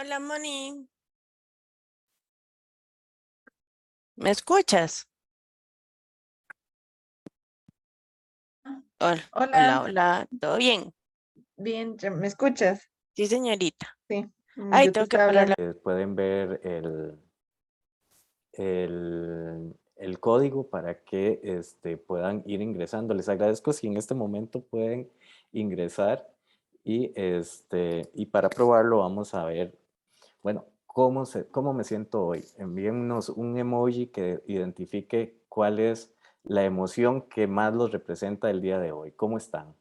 Hola, Moni. ¿Me escuchas? Hola, hola, Hola, hola. ¿Todo bien? bien, ¿me escuchas? Sí, señorita. Sí, Ay, yo te tengo que estaba parar hablando. la... Pueden ver el código para que puedan ir ingresando. Les agradezco si en este momento pueden ingresar y para probarlo vamos a ver, bueno, cómo me siento hoy. Envíennos un emoji que identifique cuál es la emoción que más los representa el día de hoy. ¿Cómo están?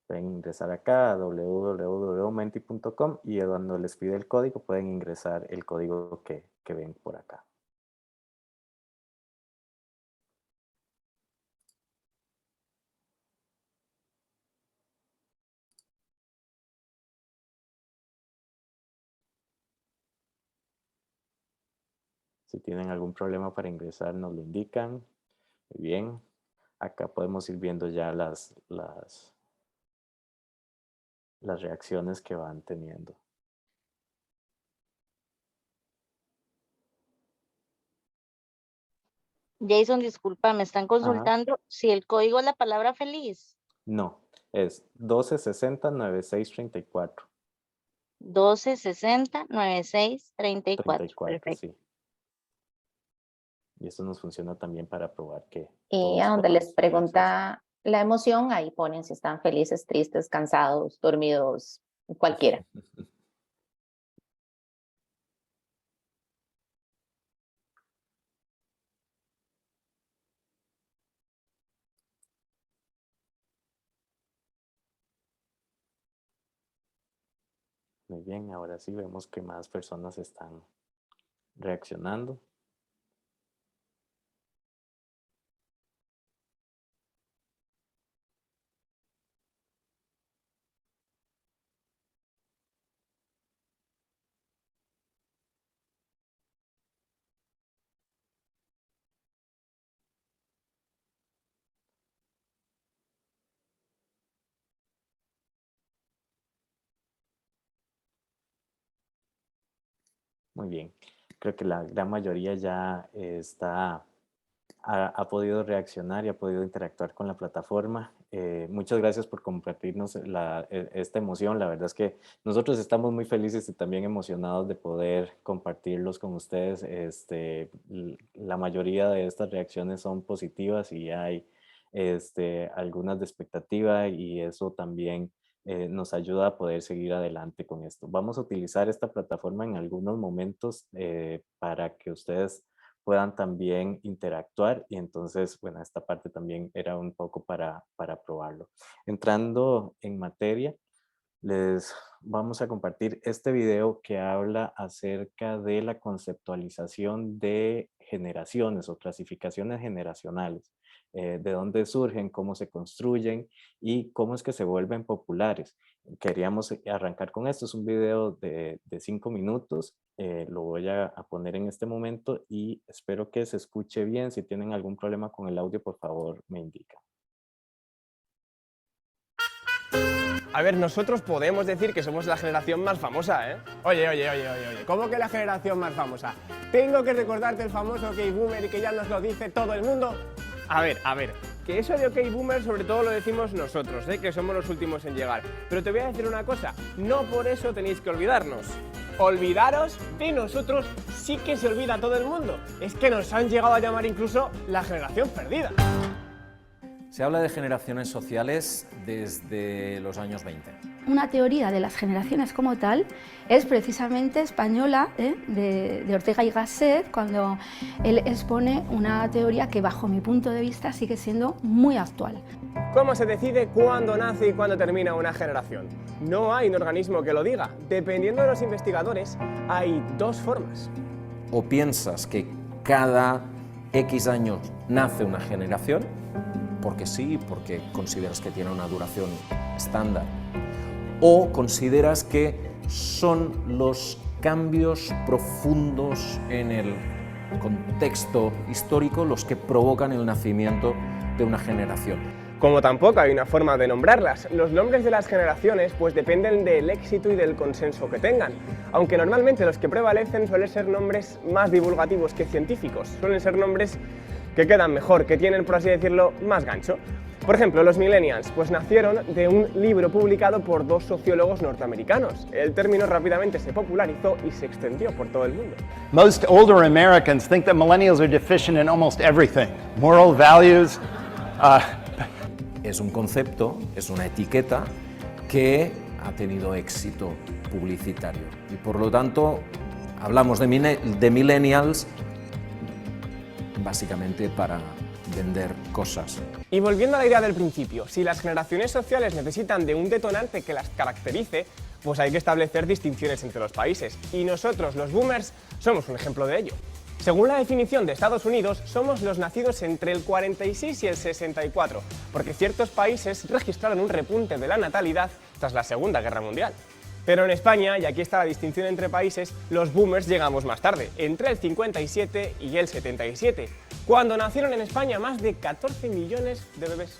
Pueden ingresar acá a www.menti.com y cuando les pide el código pueden ingresar el código que ven por acá. Si tienen algún problema para ingresar nos lo indican. Muy bien. Acá podemos ir viendo ya las reacciones que van teniendo. Jason, disculpa, me están Ajá. consultando si el código es la palabra feliz. No, es 1260-9634. 1260-9634. 34, Perfecto. sí. Y esto nos funciona también para probar que Y todos a donde les podamos acceder. pregunta la emoción, ahí ponen si están felices, tristes, cansados, dormidos, cualquiera. Muy bien, ahora sí vemos que más personas están reaccionando. Muy bien, creo que la gran mayoría ya ha podido reaccionar y ha podido interactuar con la plataforma. Muchas gracias por compartirnos esta emoción. La verdad es que nosotros estamos muy felices y también emocionados de poder compartirlos con ustedes. La mayoría de estas reacciones son positivas y hay algunas de expectativa y eso también nos ayuda a poder seguir adelante con esto. Vamos a utilizar esta plataforma en algunos momentos para que ustedes puedan también interactuar y entonces, bueno, esta parte también era un poco para probarlo. Entrando en materia, les vamos a compartir este video que habla acerca de la conceptualización de generaciones o clasificaciones generacionales, de dónde surgen, cómo se construyen y cómo es que se vuelven populares. Queríamos arrancar con esto, es un video de 5 minutos, lo voy a poner en este momento y espero que se escuche bien. Si tienen algún problema con el audio, por favor me indican. A ver, nosotros podemos decir que somos la generación más famosa, ¿eh? Oye, ¿cómo que la generación más famosa? ¿Tengo que recordarte el famoso OK Boomer y que ya nos lo dice todo el mundo? A ver, que eso de OK Boomer sobre todo lo decimos nosotros, ¿eh? Que somos los últimos en llegar. Pero te voy a decir una cosa, no por eso tenéis que olvidarnos. Olvidaros de nosotros sí que se olvida todo el mundo. Es que nos han llegado a llamar incluso la generación perdida. Se habla de generaciones sociales desde los años 20. Una teoría de las generaciones como tal es precisamente española, de Ortega y Gasset, cuando él expone una teoría que bajo mi punto de vista sigue siendo muy actual. ¿Cómo se decide cuándo nace y cuándo termina una generación? No hay un organismo que lo diga. Dependiendo de los investigadores, hay dos formas. O piensas que cada X años nace una generación, porque sí, porque consideras que tiene una duración estándar, o consideras que son los cambios profundos en el contexto histórico los que provocan el nacimiento de una generación. Como tampoco hay una forma de nombrarlas, los nombres de las generaciones pues dependen del éxito y del consenso que tengan, aunque normalmente los que prevalecen suelen ser nombres más divulgativos que científicos, suelen ser nombres que quedan mejor, que tienen, por así decirlo, más gancho. Por ejemplo, los millennials pues nacieron de un libro publicado por dos sociólogos norteamericanos. El término rápidamente se popularizó y se extendió por todo el mundo. Most older Americans think that millennials are deficient in almost everything. Moral values. Es un concepto, es una etiqueta que ha tenido éxito publicitario y por lo tanto hablamos de millennials básicamente para vender cosas. Y volviendo a la idea del principio, si las generaciones sociales necesitan de un detonante que las caracterice, pues hay que establecer distinciones entre los países. Y nosotros, los boomers, somos un ejemplo de ello. Según la definición de Estados Unidos, somos los nacidos entre el 46 y el 64, porque ciertos países registraron un repunte de la natalidad tras la Segunda Guerra Mundial. Pero en España, y aquí está la distinción entre países, los boomers llegamos más tarde, entre el 57 y el 77, cuando nacieron en España más de 14 millones de bebés.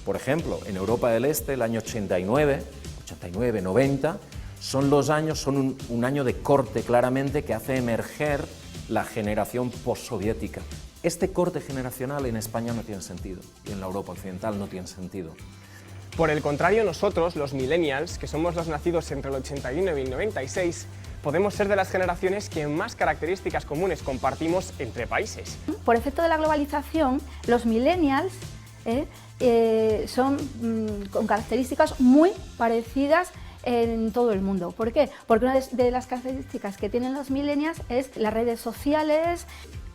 Por ejemplo, en Europa del Este, el año 89, 90, son un año de corte claramente que hace emerger la generación postsoviética. Este corte generacional en España no tiene sentido y en la Europa occidental no tiene sentido. Por el contrario, nosotros, los millennials, que somos los nacidos entre el 81 y el 96, podemos ser de las generaciones que más características comunes compartimos entre países. Por efecto de la globalización, los millennials son con características muy parecidas en todo el mundo. ¿Por qué? Porque una de las características que tienen los millennials es las redes sociales.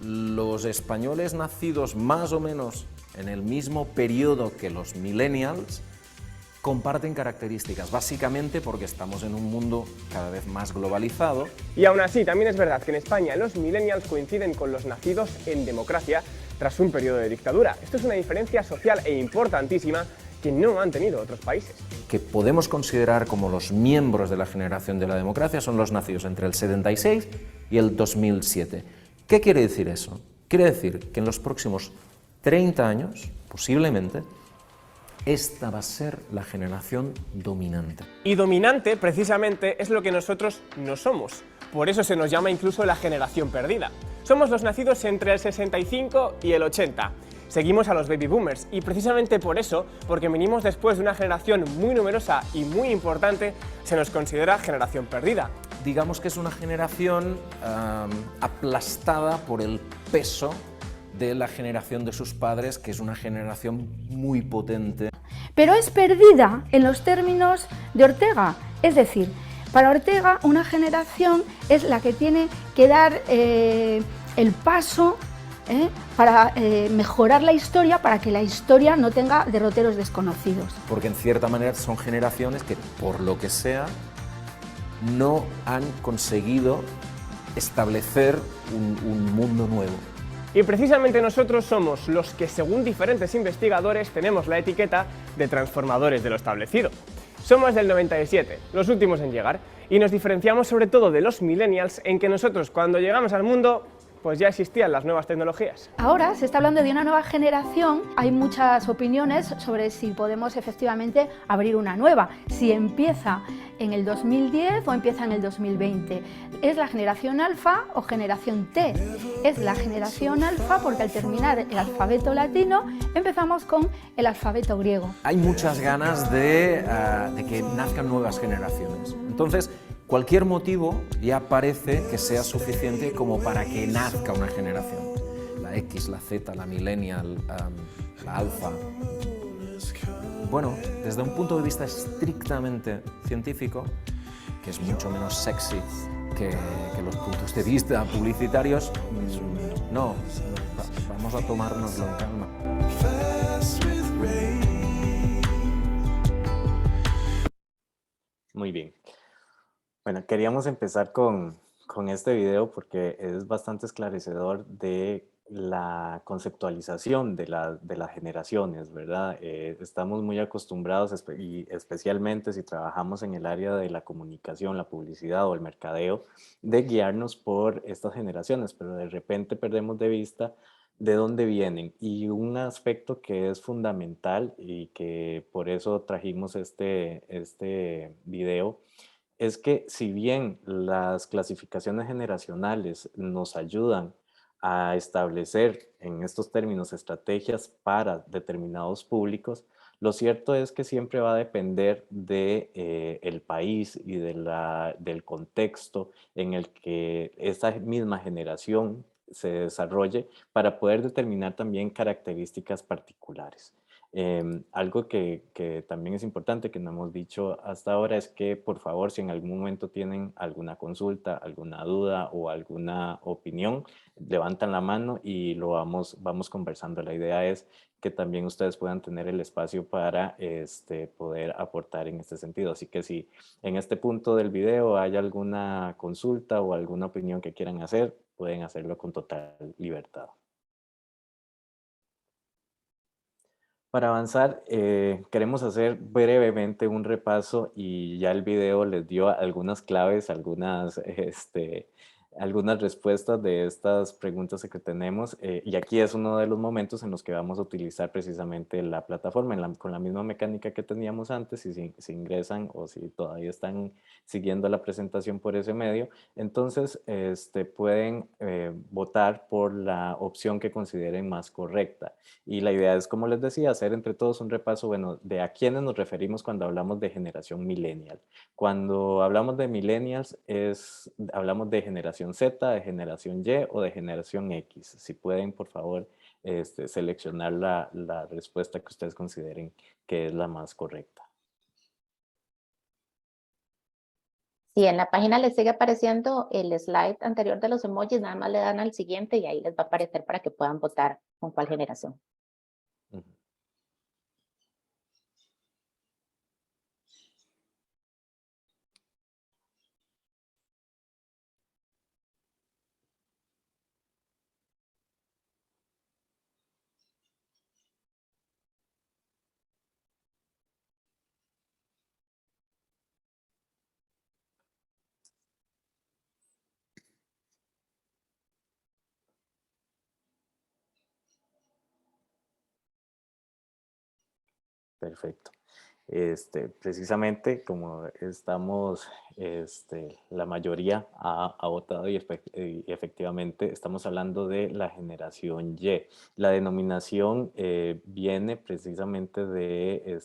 Los españoles nacidos más o menos en el mismo periodo que los millennials comparten características, básicamente porque estamos en un mundo cada vez más globalizado. Y aún así, también es verdad que en España los millennials coinciden con los nacidos en democracia tras un periodo de dictadura. Esto es una diferencia social e importantísima que no han tenido otros países. Que podemos considerar como los miembros de la generación de la democracia son los nacidos entre el 76 y el 2007. ¿Qué quiere decir eso? Quiere decir que en los próximos 30 años, posiblemente, esta va a ser la generación dominante. Y dominante, precisamente, es lo que nosotros no somos. Por eso se nos llama incluso la generación perdida. Somos los nacidos entre el 65 y el 80. Seguimos a los baby boomers y precisamente por eso, porque venimos después de una generación muy numerosa y muy importante, se nos considera generación perdida. Digamos que es una generación aplastada por el peso de la generación de sus padres, que es una generación muy potente. Pero es perdida en los términos de Ortega. Es decir, para Ortega una generación es la que tiene que dar el paso para mejorar la historia, para que la historia no tenga derroteros desconocidos. Porque en cierta manera son generaciones que, por lo que sea, no han conseguido establecer un mundo nuevo. Y precisamente nosotros somos los que, según diferentes investigadores, tenemos la etiqueta de transformadores de lo establecido. Somos del 97, los últimos en llegar, y nos diferenciamos sobre todo de los millennials en que nosotros, cuando llegamos al mundo, pues ya existían las nuevas tecnologías. Ahora se está hablando de una nueva generación. Hay muchas opiniones sobre si podemos efectivamente abrir una nueva, si empieza en el 2010 o empieza en el 2020. ¿Es la generación alfa o generación T? Es la generación alfa porque al terminar el alfabeto latino empezamos con el alfabeto griego. Hay muchas ganas de que nazcan nuevas generaciones. Entonces, cualquier motivo ya parece que sea suficiente como para que nazca una generación. La X, la Z, la millennial, la alfa. Bueno, desde un punto de vista estrictamente científico, que es mucho menos sexy que los puntos de vista publicitarios, no, vamos a tomárnoslo en calma. Muy bien. Bueno, queríamos empezar con este video porque es bastante esclarecedor de la conceptualización de las generaciones, ¿verdad? Estamos muy acostumbrados, y especialmente si trabajamos en el área de la comunicación, la publicidad o el mercadeo, de guiarnos por estas generaciones, pero de repente perdemos de vista de dónde vienen. Y un aspecto que es fundamental y que por eso trajimos este video, es que si bien las clasificaciones generacionales nos ayudan a establecer en estos términos estrategias para determinados públicos, lo cierto es que siempre va a depender de, el país y del contexto en el que esta misma generación se desarrolle para poder determinar también características particulares. Algo que también es importante, que no hemos dicho hasta ahora, es que por favor, si en algún momento tienen alguna consulta, alguna duda o alguna opinión, levantan la mano y lo vamos conversando. La idea es que también ustedes puedan tener el espacio para poder aportar en este sentido. Así que si en este punto del video hay alguna consulta o alguna opinión que quieran hacer, pueden hacerlo con total libertad. Para avanzar, queremos hacer brevemente un repaso y ya el video les dio algunas claves, algunas respuestas de estas preguntas que tenemos, y aquí es uno de los momentos en los que vamos a utilizar precisamente la plataforma con la misma mecánica que teníamos antes. Y si ingresan o si todavía están siguiendo la presentación por ese medio, entonces pueden votar por la opción que consideren más correcta. Y la idea es, como les decía, hacer entre todos un repaso, bueno, de a quiénes nos referimos cuando hablamos de generación millennial. Cuando hablamos de millennials, hablamos de generación Z, de generación Y o de generación X. Si pueden, por favor, seleccionar la respuesta que ustedes consideren que es la más correcta. Si en la página les sigue apareciendo el slide anterior de los emojis, nada más le dan al siguiente y ahí les va a aparecer para que puedan votar con cuál generación. Ujú. Perfecto. Precisamente como estamos, la mayoría ha votado y efectivamente estamos hablando de la generación Y. La denominación viene precisamente de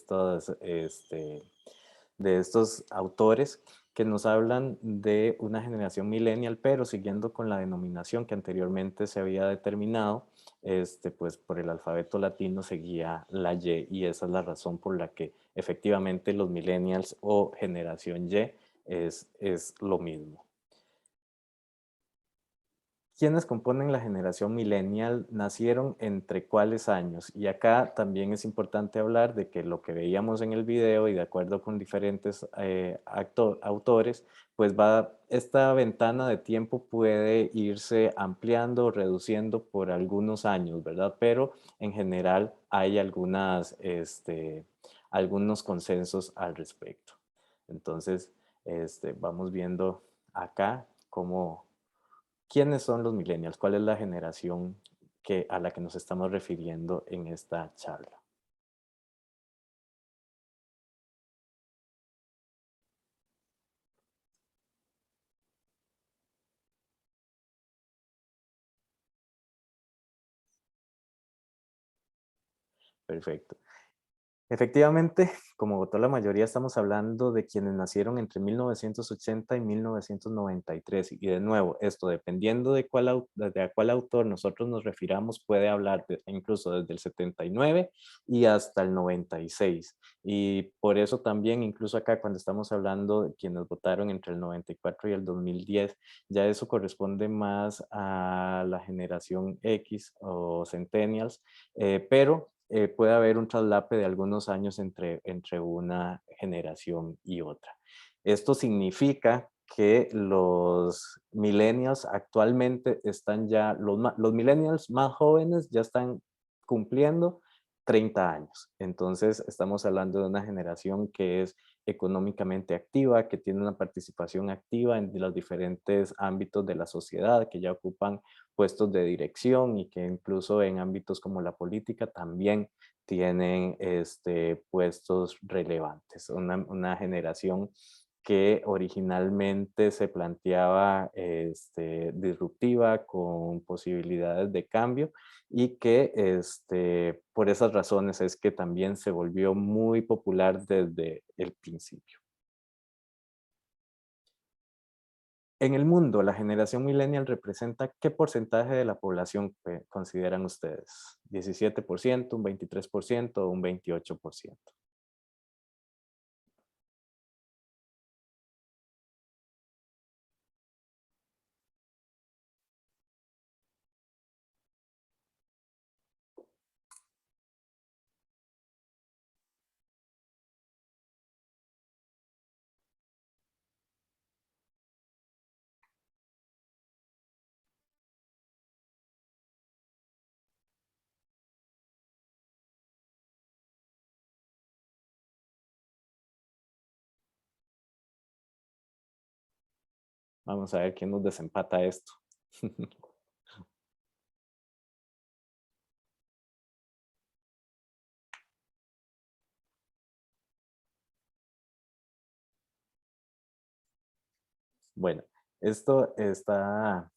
estos autores que nos hablan de una generación millennial, pero siguiendo con la denominación que anteriormente se había determinado, pues por el alfabeto latino seguía la Y, y esa es la razón por la que efectivamente los millennials o generación Y es lo mismo. ¿Quiénes componen la generación millennial nacieron entre cuáles años? Y acá también es importante hablar de que lo que veíamos en el video y de acuerdo con diferentes autores, pues esta ventana de tiempo puede irse ampliando o reduciendo por algunos años, ¿verdad? Pero en general hay algunos consensos al respecto. Entonces, vamos viendo acá ¿quiénes son los millennials? ¿Cuál es la generación a la que nos estamos refiriendo en esta charla? Perfecto. Efectivamente, como votó la mayoría, estamos hablando de quienes nacieron entre 1980 y 1993. Y de nuevo, esto dependiendo de a cuál autor nosotros nos refiramos, puede hablar incluso desde el 79 y hasta el 96. Y por eso también, incluso acá cuando estamos hablando de quienes votaron entre el 94 y el 2010, ya eso corresponde más a la generación X o Centennials, pero puede haber un traslape de algunos años entre una generación y otra. Esto significa que los millennials actualmente están ya, los millennials más jóvenes ya están cumpliendo 30 años. Entonces estamos hablando de una generación que es económicamente activa, que tiene una participación activa en los diferentes ámbitos de la sociedad, que ya ocupan puestos de dirección y que incluso en ámbitos como la política también tienen puestos relevantes. Una generación que originalmente se planteaba disruptiva, con posibilidades de cambio, y que por esas razones es que también se volvió muy popular desde el principio. En el mundo, la generación millennial representa ¿qué porcentaje de la población consideran ustedes? ¿17%, un 23% o un 28%? Vamos a ver quién nos desempata esto. Bueno, esto está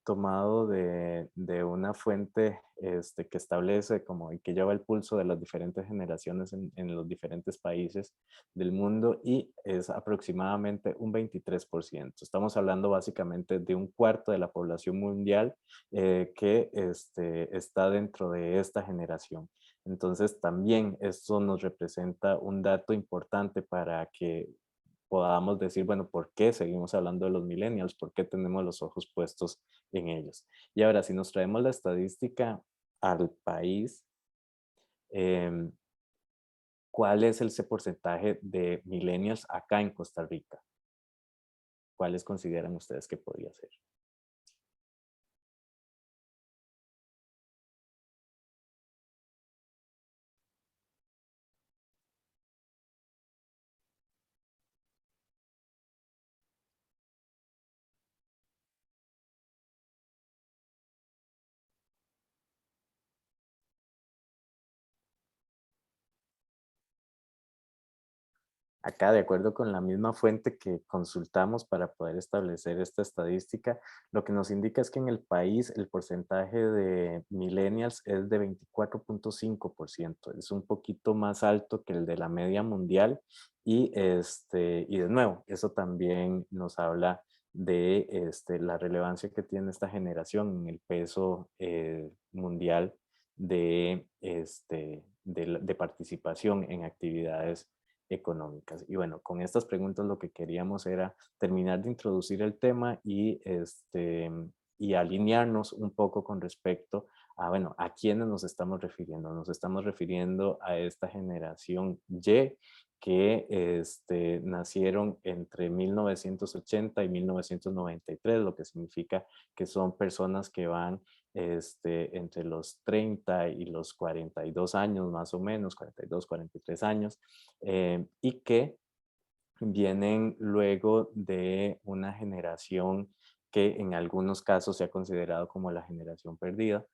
tomado de una fuente que establece como y que lleva el pulso de las diferentes generaciones en los diferentes países del mundo, y es aproximadamente un 23%. Estamos hablando básicamente de un cuarto de la población mundial que está dentro de esta generación. Entonces también esto nos representa un dato importante para que podamos decir, bueno, ¿por qué seguimos hablando de los millennials? ¿Por qué tenemos los ojos puestos en ellos? Y ahora, si nos traemos la estadística al país, ¿cuál es ese porcentaje de millennials acá en Costa Rica? ¿Cuáles consideran ustedes que podría ser? Acá, de acuerdo con la misma fuente que consultamos para poder establecer esta estadística, lo que nos indica es que en el país el porcentaje de millennials es de 24.5%. Es un poquito más alto que el de la media mundial, y de nuevo, eso también nos habla de la relevancia que tiene esta generación en el peso mundial de participación en actividades económicas. Y bueno, con estas preguntas lo que queríamos era terminar de introducir el tema y alinearnos un poco con respecto a, bueno, a quiénes nos estamos refiriendo. Nos estamos refiriendo a esta generación Y que nacieron entre 1980 y 1993, lo que significa que son personas que van entre los 30 y los 42 años más o menos, 42, 43 años, y que vienen luego de una generación que en algunos casos se ha considerado como la generación perdida,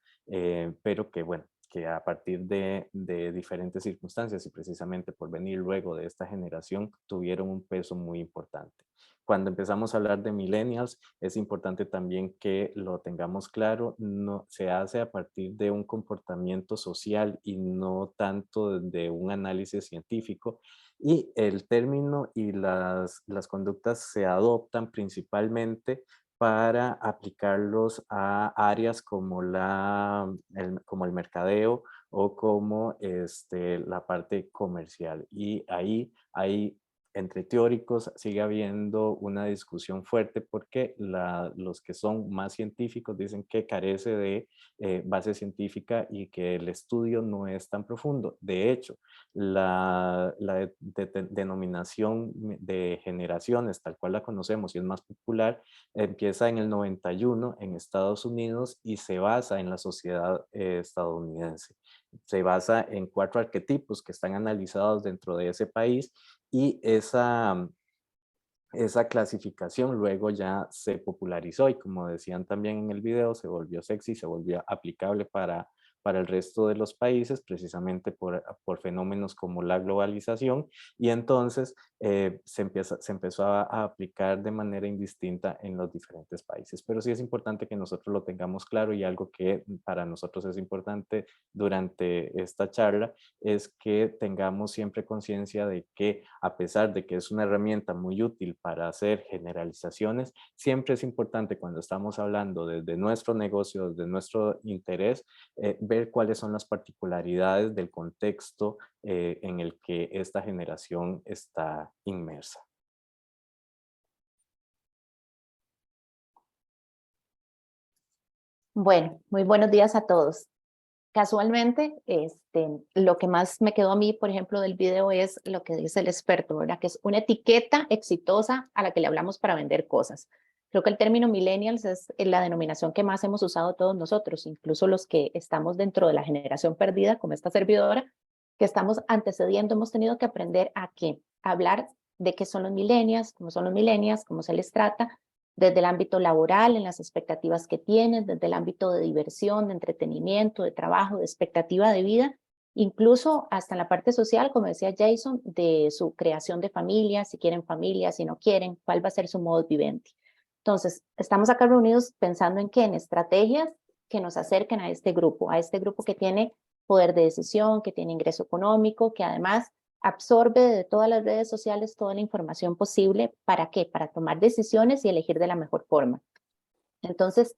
pero que bueno, que a partir de diferentes circunstancias y precisamente por venir luego de esta generación tuvieron un peso muy importante. Cuando empezamos a hablar de millennials, es importante también que lo tengamos claro, no, se hace a partir de un comportamiento social y no tanto de un análisis científico, y el término y las conductas se adoptan principalmente para aplicarlos a áreas como como el mercadeo o como la parte comercial. Y ahí hay entre teóricos sigue habiendo una discusión fuerte porque los que son más científicos dicen que carece de base científica y que el estudio no es tan profundo. De hecho, la denominación de generaciones, tal cual la conocemos y es más popular, empieza en el 91 en Estados Unidos y se basa en la sociedad estadounidense. Se basa en 4 arquetipos que están analizados dentro de ese país y esa clasificación luego ya se popularizó y, como decían también en el video, se volvió sexy, se volvió aplicable para el resto de los países, precisamente por fenómenos como la globalización, y entonces se empezó a aplicar de manera indistinta en los diferentes países. Pero sí es importante que nosotros lo tengamos claro, y algo que para nosotros es importante durante esta charla es que tengamos siempre conciencia de que, a pesar de que es una herramienta muy útil para hacer generalizaciones, siempre es importante, cuando estamos hablando desde nuestro negocio, desde nuestro interés, ver cuáles son las particularidades del contexto en el que esta generación está inmersa. Bueno, muy buenos días a todos. Casualmente, lo que más me quedó a mí, por ejemplo, del video es lo que dice el experto, ¿verdad? Que es una etiqueta exitosa a la que le hablamos para vender cosas. Creo que el término millennials es la denominación que más hemos usado todos nosotros, incluso los que estamos dentro de la generación perdida, como esta servidora, que estamos antecediendo, hemos tenido que aprender a hablar de qué son los millennials, cómo se les trata, desde el ámbito laboral, en las expectativas que tienen, desde el ámbito de diversión, de entretenimiento, de trabajo, de expectativa de vida, incluso hasta en la parte social, como decía Jason, de su creación de familia, si quieren familia, si no quieren, cuál va a ser su modus vivendi. Entonces, estamos acá reunidos pensando en qué, en estrategias que nos acerquen a este grupo que tiene poder de decisión, que tiene ingreso económico, que además absorbe de todas las redes sociales toda la información posible. ¿Para qué? Para tomar decisiones y elegir de la mejor forma. Entonces,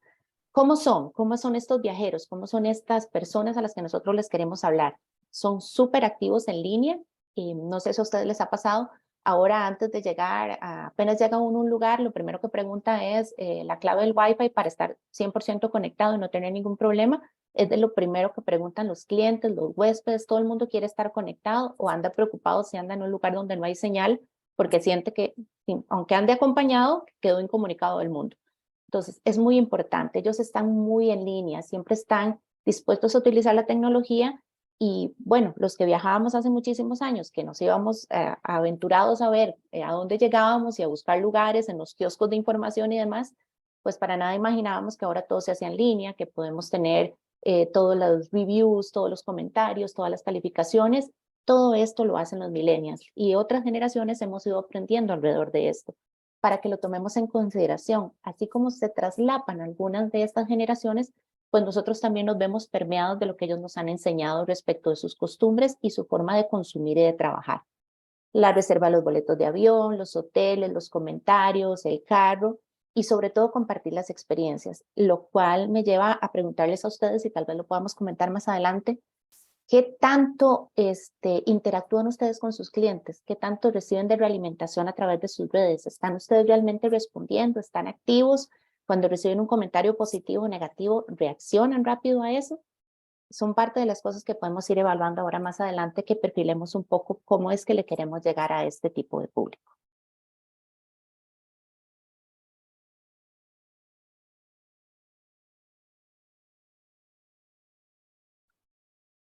¿cómo son? ¿Cómo son estos viajeros? ¿Cómo son estas personas a las que nosotros les queremos hablar? Son súper activos en línea y no sé si a ustedes les ha pasado. Ahora, antes de llegar, apenas llega uno a un lugar, lo primero que pregunta es la clave del Wi-Fi para estar 100% conectado y no tener ningún problema. Es de lo primero que preguntan los clientes, los huéspedes, todo el mundo quiere estar conectado o anda preocupado si anda en un lugar donde no hay señal, porque siente que, aunque ande acompañado, quedó incomunicado del mundo. Entonces, es muy importante, ellos están muy en línea, siempre están dispuestos a utilizar la tecnología. Y bueno, los que viajábamos hace muchísimos años, que nos íbamos aventurados a ver a dónde llegábamos y a buscar lugares en los kioscos de información y demás, pues para nada imaginábamos que ahora todo se hacía en línea, que podemos tener todos los reviews, todos los comentarios, todas las calificaciones. Todo esto lo hacen los millennials y otras generaciones hemos ido aprendiendo alrededor de esto para que lo tomemos en consideración. Así como se traslapan algunas de estas generaciones, pues nosotros también nos vemos permeados de lo que ellos nos han enseñado respecto de sus costumbres y su forma de consumir y de trabajar. La reserva de los boletos de avión, los hoteles, los comentarios, el carro y sobre todo compartir las experiencias, lo cual me lleva a preguntarles a ustedes, y tal vez lo podamos comentar más adelante, ¿qué tanto interactúan ustedes con sus clientes? ¿Qué tanto reciben de realimentación a través de sus redes? ¿Están ustedes realmente respondiendo? ¿Están activos? Cuando reciben un comentario positivo o negativo, ¿reaccionan rápido a eso? Son parte de las cosas que podemos ir evaluando ahora más adelante, que perfilemos un poco cómo es que le queremos llegar a este tipo de público.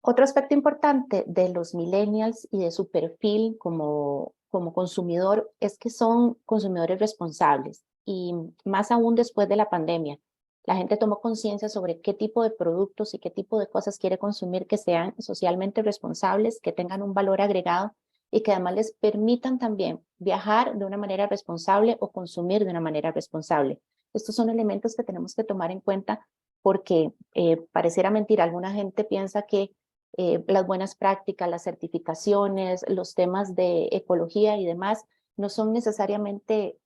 Otro aspecto importante de los millennials y de su perfil como consumidor es que son consumidores responsables, y más aún después de la pandemia. La gente tomó conciencia sobre qué tipo de productos y qué tipo de cosas quiere consumir que sean socialmente responsables, que tengan un valor agregado y que además les permitan también viajar de una manera responsable o consumir de una manera responsable. Estos son elementos que tenemos que tomar en cuenta porque pareciera mentira, alguna gente piensa que las buenas prácticas, las certificaciones, los temas de ecología y demás no son necesariamente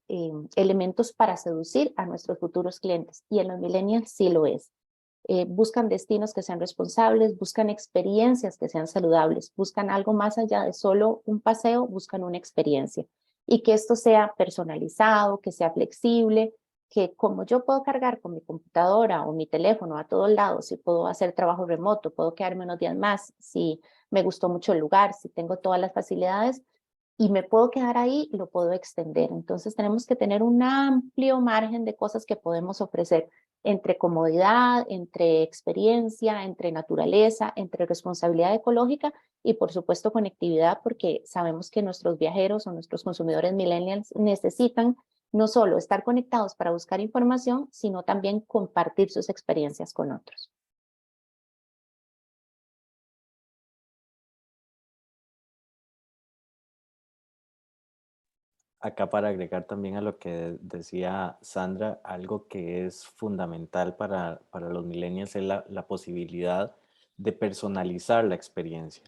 elementos para seducir a nuestros futuros clientes, y en los millennials sí lo es. Buscan destinos que sean responsables, buscan experiencias que sean saludables, buscan algo más allá de solo un paseo, buscan una experiencia. y que esto sea personalizado, que sea flexible, que como yo puedo cargar con mi computadora o mi teléfono a todos lados, si puedo hacer trabajo remoto, puedo quedarme unos días más, si me gustó mucho el lugar, si tengo todas las facilidades y me puedo quedar ahí, lo puedo extender. Entonces tenemos que tener un amplio margen de cosas que podemos ofrecer entre comodidad, entre experiencia, entre naturaleza, entre responsabilidad ecológica y por supuesto conectividad, porque sabemos que nuestros viajeros o nuestros consumidores millennials necesitan no solo estar conectados para buscar información, sino también compartir sus experiencias con otros. Acá para agregar también a lo que decía Sandra, algo que es fundamental para los millennials es la posibilidad de personalizar la experiencia.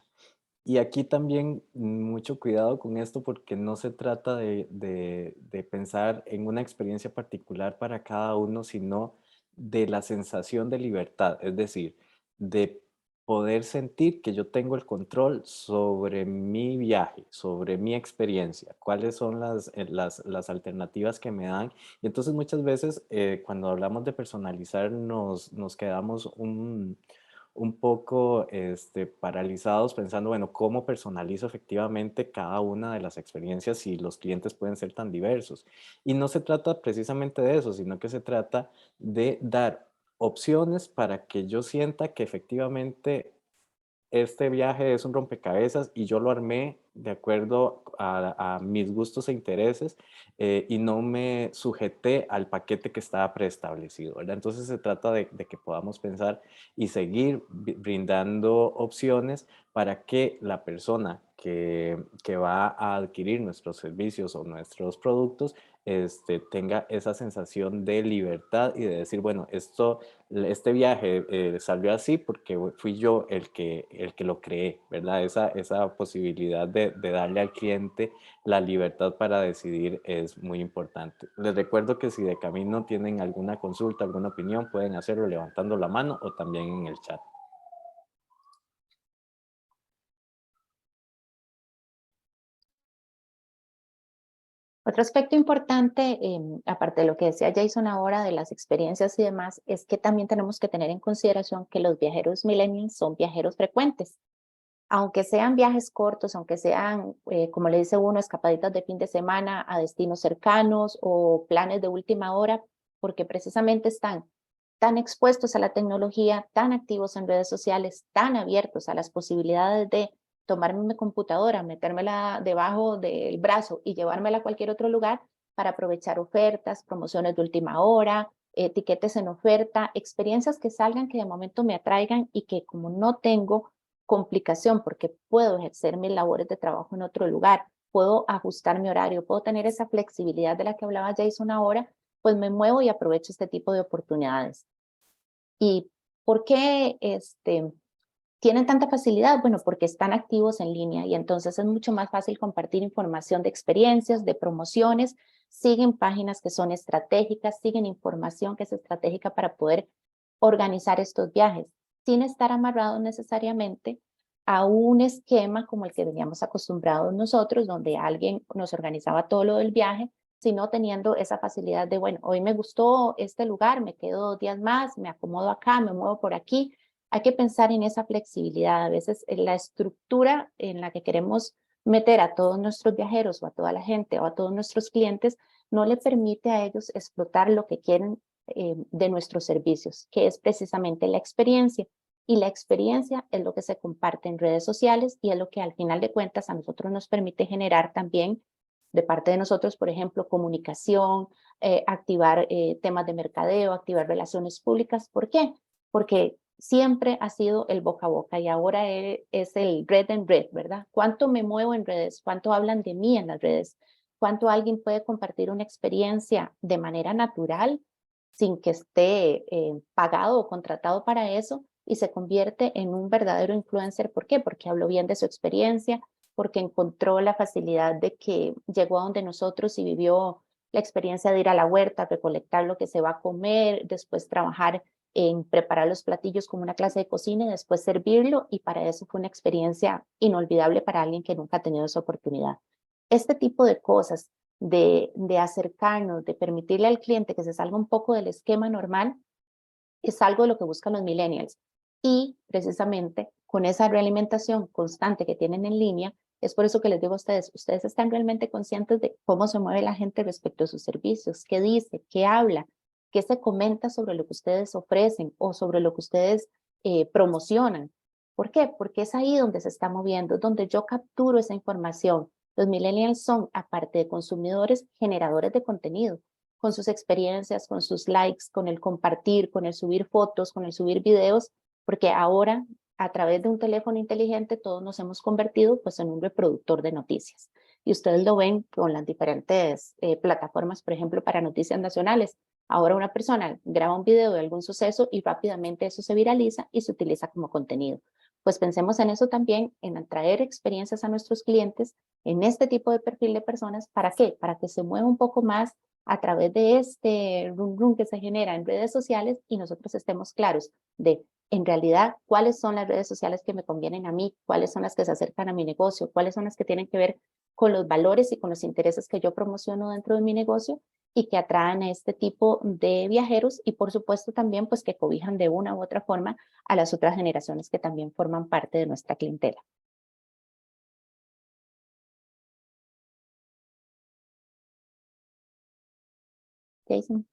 Y aquí también mucho cuidado con esto porque no se trata de pensar en una experiencia particular para cada uno, sino de la sensación de libertad, es decir, de poder sentir que yo tengo el control sobre mi viaje, sobre mi experiencia, cuáles son las alternativas que me dan. Y entonces muchas veces cuando hablamos de personalizar nos quedamos un poco paralizados pensando, bueno, ¿cómo personalizo efectivamente cada una de las experiencias si los clientes pueden ser tan diversos? Y no se trata precisamente de eso, sino que se trata de dar opciones para que yo sienta que efectivamente este viaje es un rompecabezas y yo lo armé de acuerdo a mis gustos e intereses y no me sujeté al paquete que estaba preestablecido, ¿verdad? Entonces se trata de que podamos pensar y seguir brindando opciones para que la persona que va a adquirir nuestros servicios o nuestros productos tenga esa sensación de libertad y de decir, bueno, este viaje salió así porque fui yo el que lo creé, ¿verdad? Esa posibilidad de darle al cliente la libertad para decidir es muy importante. Les recuerdo que si de camino tienen alguna consulta, alguna opinión, pueden hacerlo levantando la mano o también en el chat. Otro aspecto importante, aparte de lo que decía Jason ahora de las experiencias y demás, es que también tenemos que tener en consideración que los viajeros millennials son viajeros frecuentes. Aunque sean viajes cortos, aunque sean, como le dice uno, escapaditas de fin de semana a destinos cercanos o planes de última hora, porque precisamente están tan expuestos a la tecnología, tan activos en redes sociales, tan abiertos a las posibilidades de tomarme mi computadora, metérmela debajo del brazo y llevármela a cualquier otro lugar para aprovechar ofertas, promociones de última hora, etiquetes en oferta, experiencias que salgan que de momento me atraigan y que como no tengo complicación porque puedo ejercer mis labores de trabajo en otro lugar, puedo ajustar mi horario, puedo tener esa flexibilidad de la que hablaba Jason ahora, pues me muevo y aprovecho este tipo de oportunidades. ¿Y por qué tienen tanta facilidad? Bueno, porque están activos en línea y entonces es mucho más fácil compartir información de experiencias, de promociones, siguen páginas que son estratégicas, siguen información que es estratégica para poder organizar estos viajes, sin estar amarrados necesariamente a un esquema como el que veníamos acostumbrados nosotros, donde alguien nos organizaba todo lo del viaje, sino teniendo esa facilidad de, bueno, hoy me gustó este lugar, me quedo 2 días más, me acomodo acá, me muevo por aquí. Hay que pensar en esa flexibilidad. A veces la estructura en la que queremos meter a todos nuestros viajeros o a toda la gente o a todos nuestros clientes no le permite a ellos explotar lo que quieren de nuestros servicios, que es precisamente la experiencia. Y la experiencia es lo que se comparte en redes sociales y es lo que al final de cuentas a nosotros nos permite generar también de parte de nosotros, por ejemplo, comunicación, activar temas de mercadeo, activar relaciones públicas. ¿Por qué? Porque siempre ha sido el boca a boca y ahora es el red en red, ¿verdad? ¿Cuánto me muevo en redes? ¿Cuánto hablan de mí en las redes? ¿Cuánto alguien puede compartir una experiencia de manera natural sin que esté pagado o contratado para eso y se convierte en un verdadero influencer? ¿Por qué? Porque habló bien de su experiencia, porque encontró la facilidad de que llegó a donde nosotros y vivió la experiencia de ir a la huerta, recolectar lo que se va a comer, después trabajar en preparar los platillos como una clase de cocina y después servirlo, y para eso fue una experiencia inolvidable para alguien que nunca ha tenido esa oportunidad. este tipo de cosas, de acercarnos, de permitirle al cliente que se salga un poco del esquema normal, es algo de lo que buscan los millennials. Y precisamente con esa realimentación constante que tienen en línea, es por eso que les digo a ustedes, ustedes están realmente conscientes de cómo se mueve la gente respecto a sus servicios, qué dice, qué habla, qué se comenta sobre lo que ustedes ofrecen o sobre lo que ustedes promocionan. ¿Por qué? Porque es ahí donde se está moviendo, donde yo capturo esa información. Los millennials son, aparte de consumidores, generadores de contenido, con sus experiencias, con sus likes, con el compartir, con el subir fotos, con el subir videos, porque ahora a través de un teléfono inteligente todos nos hemos convertido pues en un reproductor de noticias. Y ustedes lo ven con las diferentes plataformas, por ejemplo, para noticias nacionales. Ahora una persona graba un video de algún suceso y rápidamente eso se viraliza y se utiliza como contenido. Pues pensemos en eso también, en atraer experiencias a nuestros clientes en este tipo de perfil de personas. ¿Para qué? Para que se mueva un poco más a través de este rum que se genera en redes sociales y nosotros estemos claros de, en realidad, cuáles son las redes sociales que me convienen a mí, cuáles son las que se acercan a mi negocio, cuáles son las que tienen que ver con los valores y con los intereses que yo promociono dentro de mi negocio y que atraen a este tipo de viajeros y por supuesto también pues que cobijan de una u otra forma a las otras generaciones que también forman parte de nuestra clientela. Jason.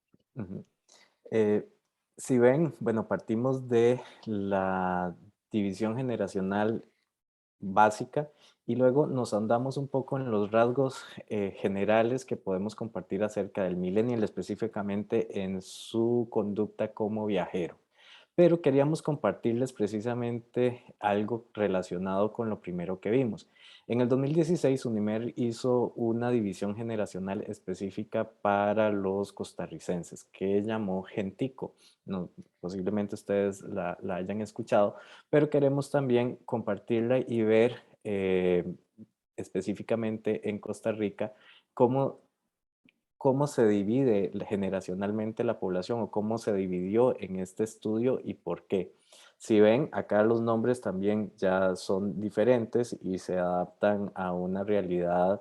Si ven, bueno, partimos de la división generacional básica y luego nos andamos un poco en los rasgos generales que podemos compartir acerca del millennial, específicamente en su conducta como viajero. Pero queríamos compartirles precisamente algo relacionado con lo primero que vimos. En el 2016, Unimer hizo una división generacional específica para los costarricenses que llamó Gentico. No, posiblemente ustedes la hayan escuchado, pero queremos también compartirla y ver específicamente en Costa Rica cómo se divide generacionalmente la población o cómo se dividió en este estudio y por qué. Si ven, acá los nombres también ya son diferentes y se adaptan a una realidad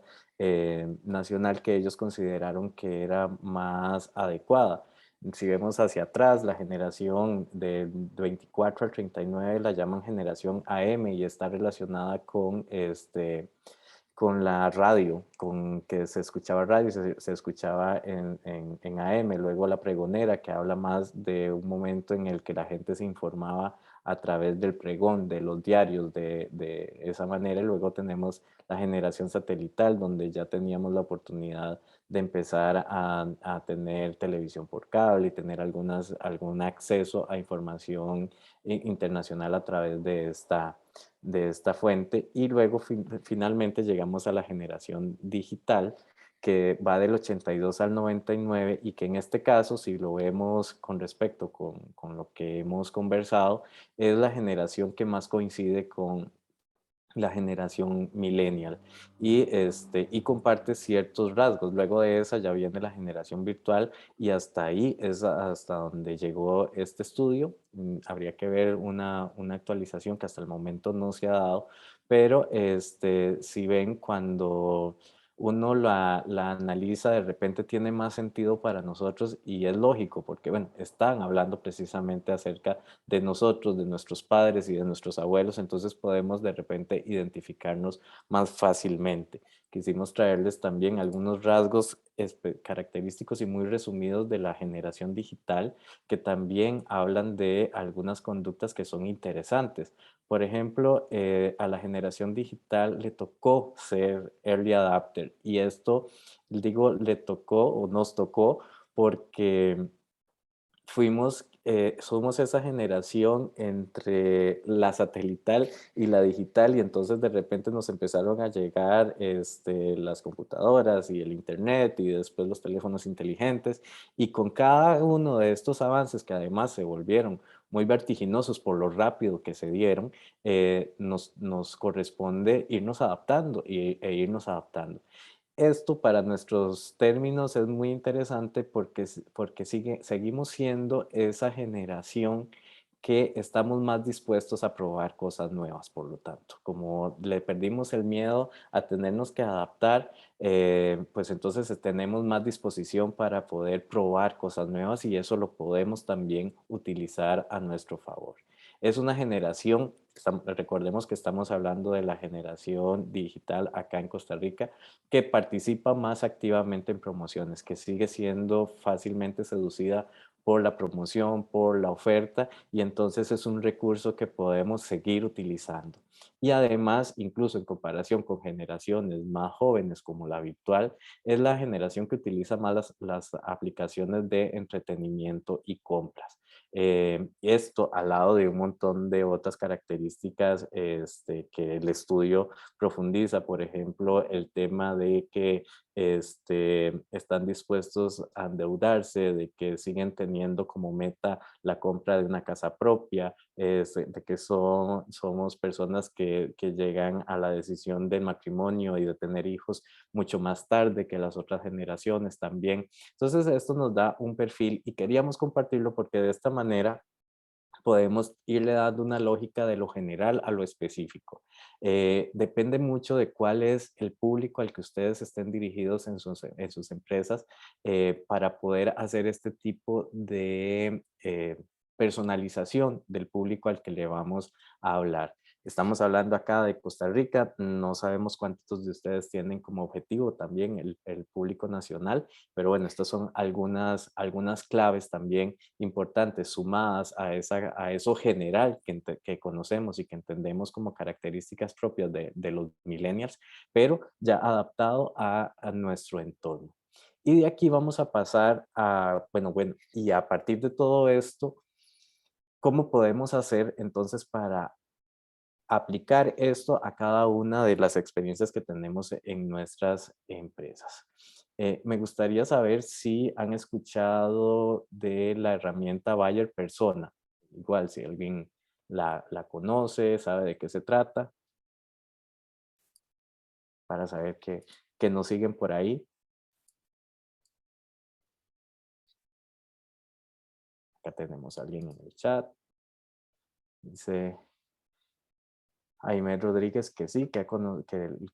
nacional que ellos consideraron que era más adecuada. Si vemos hacia atrás, la generación del 24 al 39 la llaman generación AM y está relacionada con la radio, con que se escuchaba radio, se escuchaba en AM, luego la pregonera, que habla más de un momento en el que la gente se informaba a través del pregón, de los diarios, de esa manera, y luego tenemos la generación satelital, donde ya teníamos la oportunidad de empezar a tener televisión por cable y tener algún acceso a información internacional a través de esta fuente, y luego finalmente llegamos a la generación digital que va del 82 al 99 y que en este caso, si lo vemos con respecto con lo que hemos conversado, es la generación que más coincide con la generación millennial y comparte ciertos rasgos. Luego de esa ya viene la generación virtual y hasta ahí es hasta donde llegó este estudio. Habría que ver una actualización que hasta el momento no se ha dado, pero si ven, cuando uno la analiza, de repente tiene más sentido para nosotros y es lógico porque, bueno, están hablando precisamente acerca de nosotros, de nuestros padres y de nuestros abuelos, entonces podemos de repente identificarnos más fácilmente. Quisimos traerles también algunos rasgos característicos y muy resumidos de la generación digital que también hablan de algunas conductas que son interesantes. Por ejemplo, a la generación digital le tocó ser early adapter y esto, digo, le tocó o nos tocó porque somos esa generación entre la satelital y la digital y entonces de repente nos empezaron a llegar las computadoras y el internet y después los teléfonos inteligentes, y con cada uno de estos avances que además se volvieron muy vertiginosos por lo rápido que se dieron, nos corresponde irnos adaptando e irnos adaptando. Esto para nuestros términos es muy interesante porque seguimos siendo esa generación que estamos más dispuestos a probar cosas nuevas, por lo tanto. Como le perdimos el miedo a tenernos que adaptar, pues entonces tenemos más disposición para poder probar cosas nuevas y eso lo podemos también utilizar a nuestro favor. Es una generación, recordemos que estamos hablando de la generación digital acá en Costa Rica, que participa más activamente en promociones, que sigue siendo fácilmente seducida por la promoción, por la oferta, y entonces es un recurso que podemos seguir utilizando. Y además, incluso en comparación con generaciones más jóvenes como la virtual, es la generación que utiliza más las aplicaciones de entretenimiento y compras. Esto al lado de un montón de otras características que el estudio profundiza, por ejemplo, el tema de que están dispuestos a endeudarse, de que siguen teniendo como meta la compra de una casa propia, de que somos personas que llegan a la decisión del matrimonio y de tener hijos mucho más tarde que las otras generaciones también. Entonces esto nos da un perfil y queríamos compartirlo porque de esta manera podemos irle dando una lógica de lo general a lo específico. Depende mucho de cuál es el público al que ustedes estén dirigidos en sus empresas para poder hacer este tipo de personalización del público al que le vamos a hablar. Estamos hablando acá de Costa Rica, no sabemos cuántos de ustedes tienen como objetivo también el público nacional, pero bueno, estas son algunas claves también importantes sumadas a eso general que conocemos y que entendemos como características propias de los millennials, pero ya adaptado a nuestro entorno. Y de aquí vamos a pasar a, bueno, y a partir de todo esto, ¿cómo podemos hacer entonces para aplicar esto a cada una de las experiencias que tenemos en nuestras empresas? Me gustaría saber si han escuchado de la herramienta Buyer Persona. Igual, si alguien la conoce, sabe de qué se trata, para saber que nos siguen por ahí. Acá tenemos a alguien en el chat. Dice Jaime Rodríguez que sí, que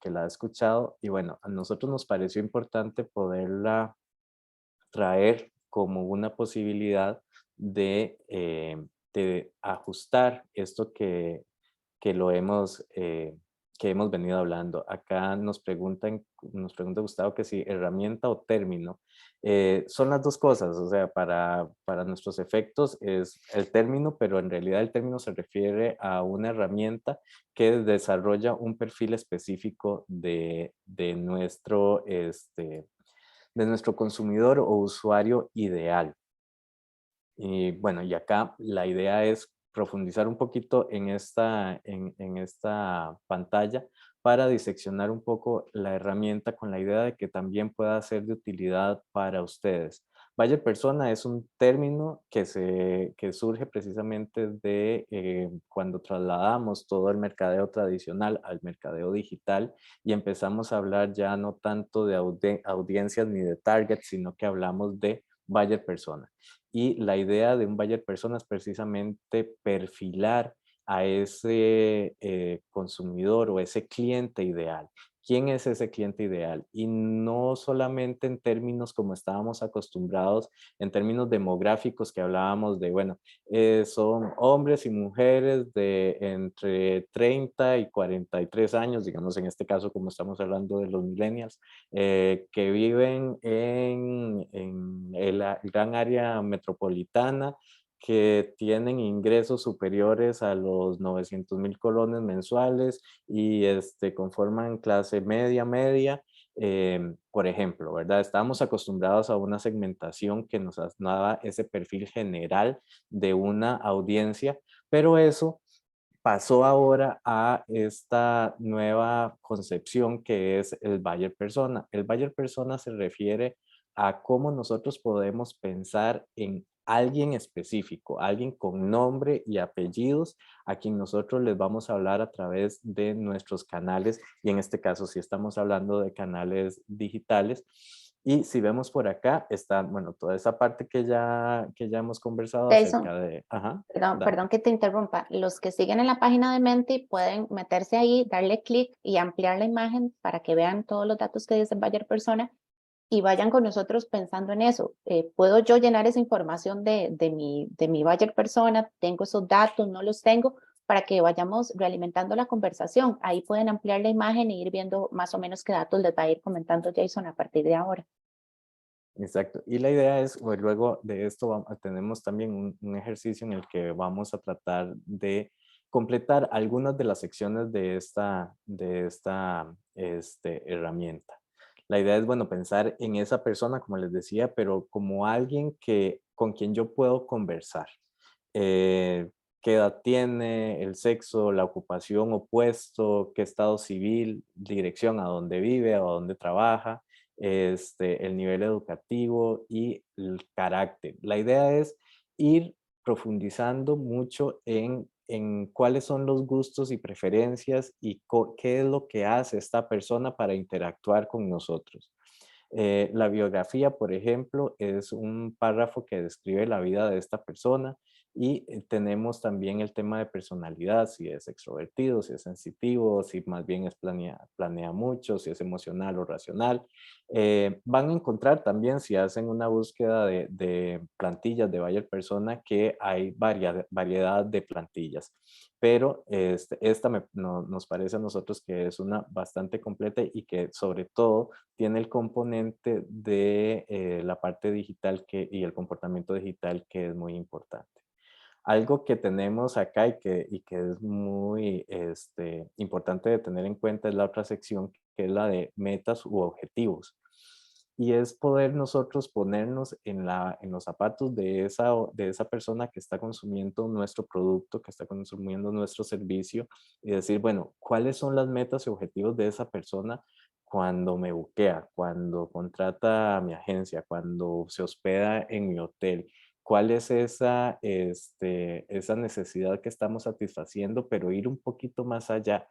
la ha escuchado. Y bueno, a nosotros nos pareció importante poderla traer como una posibilidad de ajustar esto que hemos venido hablando. Acá nos pregunta Gustavo que si herramienta o término. Son las dos cosas, o sea, para nuestros efectos es el término, pero en realidad el término se refiere a una herramienta que desarrolla un perfil específico de nuestro consumidor o usuario ideal. Y bueno, y acá la idea es profundizar un poquito en esta pantalla para diseccionar un poco la herramienta con la idea de que también pueda ser de utilidad para ustedes. Buyer Persona es un término que surge precisamente de cuando trasladamos todo el mercadeo tradicional al mercadeo digital y empezamos a hablar ya no tanto de audiencias ni de target, sino que hablamos de Buyer Persona. Y la idea de un Buyer Persona es precisamente perfilar a ese consumidor o ese cliente ideal. ¿Quién es ese cliente ideal? Y no solamente en términos como estábamos acostumbrados, en términos demográficos que hablábamos de, bueno, son hombres y mujeres de entre 30 y 43 años, digamos en este caso como estamos hablando de los millennials, que viven en el gran área metropolitana, que tienen ingresos superiores a los 900,000 colones mensuales y conforman clase media, por ejemplo, ¿verdad? Estamos acostumbrados a una segmentación que nos daba ese perfil general de una audiencia, pero eso pasó ahora a esta nueva concepción que es el Buyer Persona. El Buyer Persona se refiere a cómo nosotros podemos pensar en alguien específico, alguien con nombre y apellidos, a quien nosotros les vamos a hablar a través de nuestros canales, y en este caso si estamos hablando de canales digitales, Y si vemos por acá, está, bueno, toda esa parte que ya hemos conversado Jason, acerca de... Ajá, Perdón, dale. perdón que te interrumpa. Los que siguen en la página de Menti pueden meterse ahí, darle clic y ampliar la imagen para que vean todos los datos que dice Buyer Persona y vayan con nosotros pensando en eso. ¿Puedo yo llenar esa información de mi Buyer Persona? ¿Tengo esos datos? ¿No los tengo? Para que vayamos realimentando la conversación. Ahí pueden ampliar la imagen e ir viendo más o menos qué datos les va a ir comentando Jason a partir de ahora. Exacto. Y la idea es, pues, luego de esto tenemos también un ejercicio en el que vamos a tratar de completar algunas de las secciones de esta herramienta. La idea es, bueno, pensar en esa persona, como les decía, pero como alguien con quien yo puedo conversar. ¿Qué edad tiene, el sexo, la ocupación o puesto, qué estado civil, dirección a dónde vive, a dónde trabaja, el nivel educativo y el carácter? La idea es ir profundizando mucho en cuáles son los gustos y preferencias y qué es lo que hace esta persona para interactuar con nosotros. La biografía, por ejemplo, es un párrafo que describe la vida de esta persona y tenemos también el tema de personalidad, si es extrovertido, si es sensitivo, si más bien planea mucho, si es emocional o racional. Van a encontrar también, si hacen una búsqueda de plantillas de Buyer Persona, que hay variedad de plantillas. Pero esta nos parece a nosotros que es una bastante completa y que sobre todo tiene el componente de la parte digital y el comportamiento digital, que es muy importante. Algo que tenemos acá y que es muy importante de tener en cuenta es la otra sección, que es la de metas u objetivos. Y es poder nosotros ponernos en los zapatos de esa persona que está consumiendo nuestro producto, que está consumiendo nuestro servicio, y decir, bueno, ¿cuáles son las metas y objetivos de esa persona cuando me buquea, cuando contrata a mi agencia, cuando se hospeda en mi hotel? ¿Cuál es esa necesidad que estamos satisfaciendo, pero ir un poquito más allá?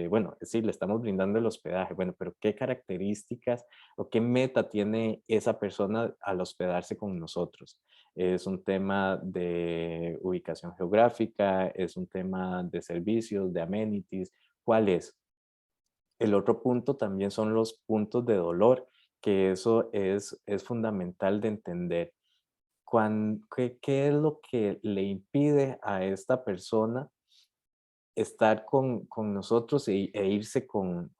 Bueno, sí, le estamos brindando el hospedaje, bueno, pero ¿qué características o qué meta tiene esa persona al hospedarse con nosotros? Es un tema de ubicación geográfica, es un tema de servicios, de amenities. ¿Cuál es? El otro punto también son los puntos de dolor, que eso es fundamental de entender. ¿Qué es lo que le impide a esta persona estar con nosotros e irse con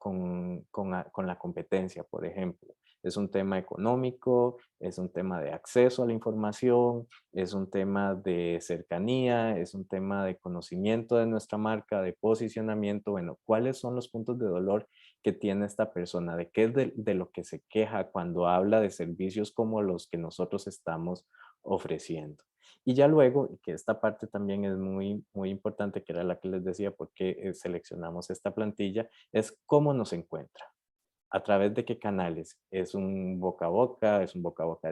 la competencia, por ejemplo? Es un tema económico, es un tema de acceso a la información, es un tema de cercanía, es un tema de conocimiento de nuestra marca, de posicionamiento. Bueno, ¿cuáles son los puntos de dolor que tiene esta persona? ¿De qué es de lo que se queja cuando habla de servicios como los que nosotros estamos ofreciendo? Y ya luego, que esta parte también es muy, muy importante, que era la que les decía, porque seleccionamos esta plantilla, es cómo nos encuentra. ¿A través de qué canales? ¿Es un boca a boca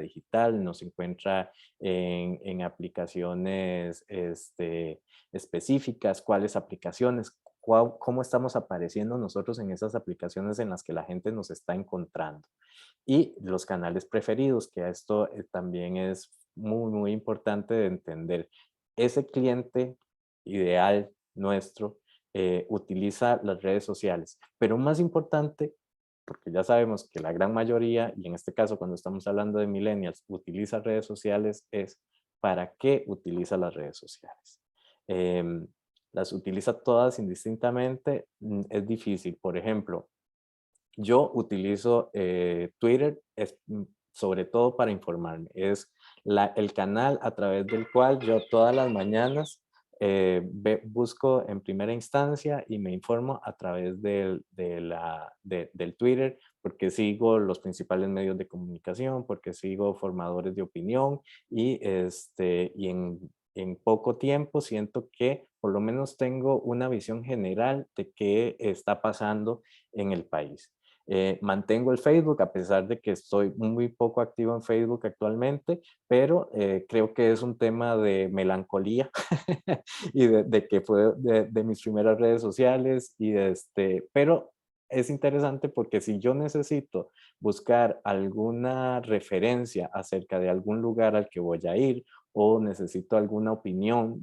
digital? ¿Nos encuentra en aplicaciones específicas? ¿Cuáles aplicaciones? ¿Cómo estamos apareciendo nosotros en esas aplicaciones en las que la gente nos está encontrando? Y los canales preferidos, que esto también es muy, muy importante de entender. Ese cliente ideal nuestro utiliza las redes sociales, pero más importante, porque ya sabemos que la gran mayoría, y en este caso cuando estamos hablando de millennials, utiliza redes sociales, es ¿para qué utiliza las redes sociales? ¿Las utiliza todas indistintamente? Es difícil. Por ejemplo, yo utilizo Twitter sobre todo para informarme. Es el canal a través del cual yo todas las mañanas busco en primera instancia y me informo a través del Twitter, porque sigo los principales medios de comunicación, porque sigo formadores de opinión y en poco tiempo siento que por lo menos tengo una visión general de qué está pasando en el país. Mantengo el Facebook a pesar de que estoy muy poco activo en Facebook actualmente, pero creo que es un tema de melancolía y de que fue de mis primeras redes sociales, pero es interesante porque si yo necesito buscar alguna referencia acerca de algún lugar al que voy a ir o necesito alguna opinión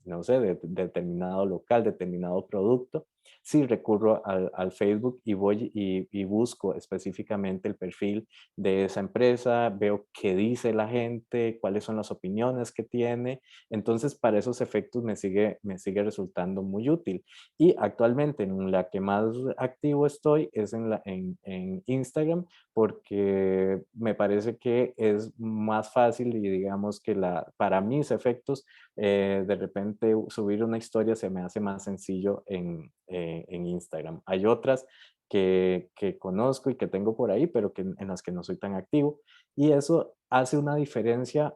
no sé, de determinado local, determinado producto, sí recurro al Facebook y voy y busco específicamente el perfil de esa empresa, veo qué dice la gente, cuáles son las opiniones que tiene. Entonces, para esos efectos me sigue resultando muy útil. Y actualmente en la que más activo estoy es en Instagram, porque me parece que es más fácil y digamos que para mis efectos, de repente subir una historia se me hace más sencillo en Instagram. Hay otras que conozco y que tengo por ahí, pero en las que no soy tan activo. Y eso hace una diferencia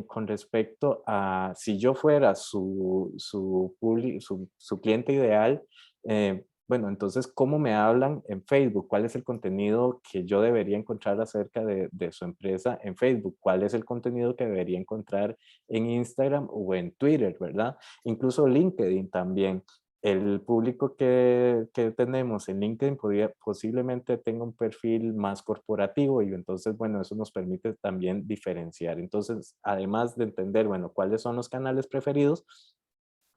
con respecto a si yo fuera su cliente ideal, bueno, entonces, ¿cómo me hablan en Facebook? ¿Cuál es el contenido que yo debería encontrar acerca de su empresa en Facebook? ¿Cuál es el contenido que debería encontrar en Instagram o en Twitter, verdad? Incluso LinkedIn también. El público que tenemos en LinkedIn posiblemente tenga un perfil más corporativo y entonces, bueno, eso nos permite también diferenciar. Entonces, además de entender, bueno, cuáles son los canales preferidos,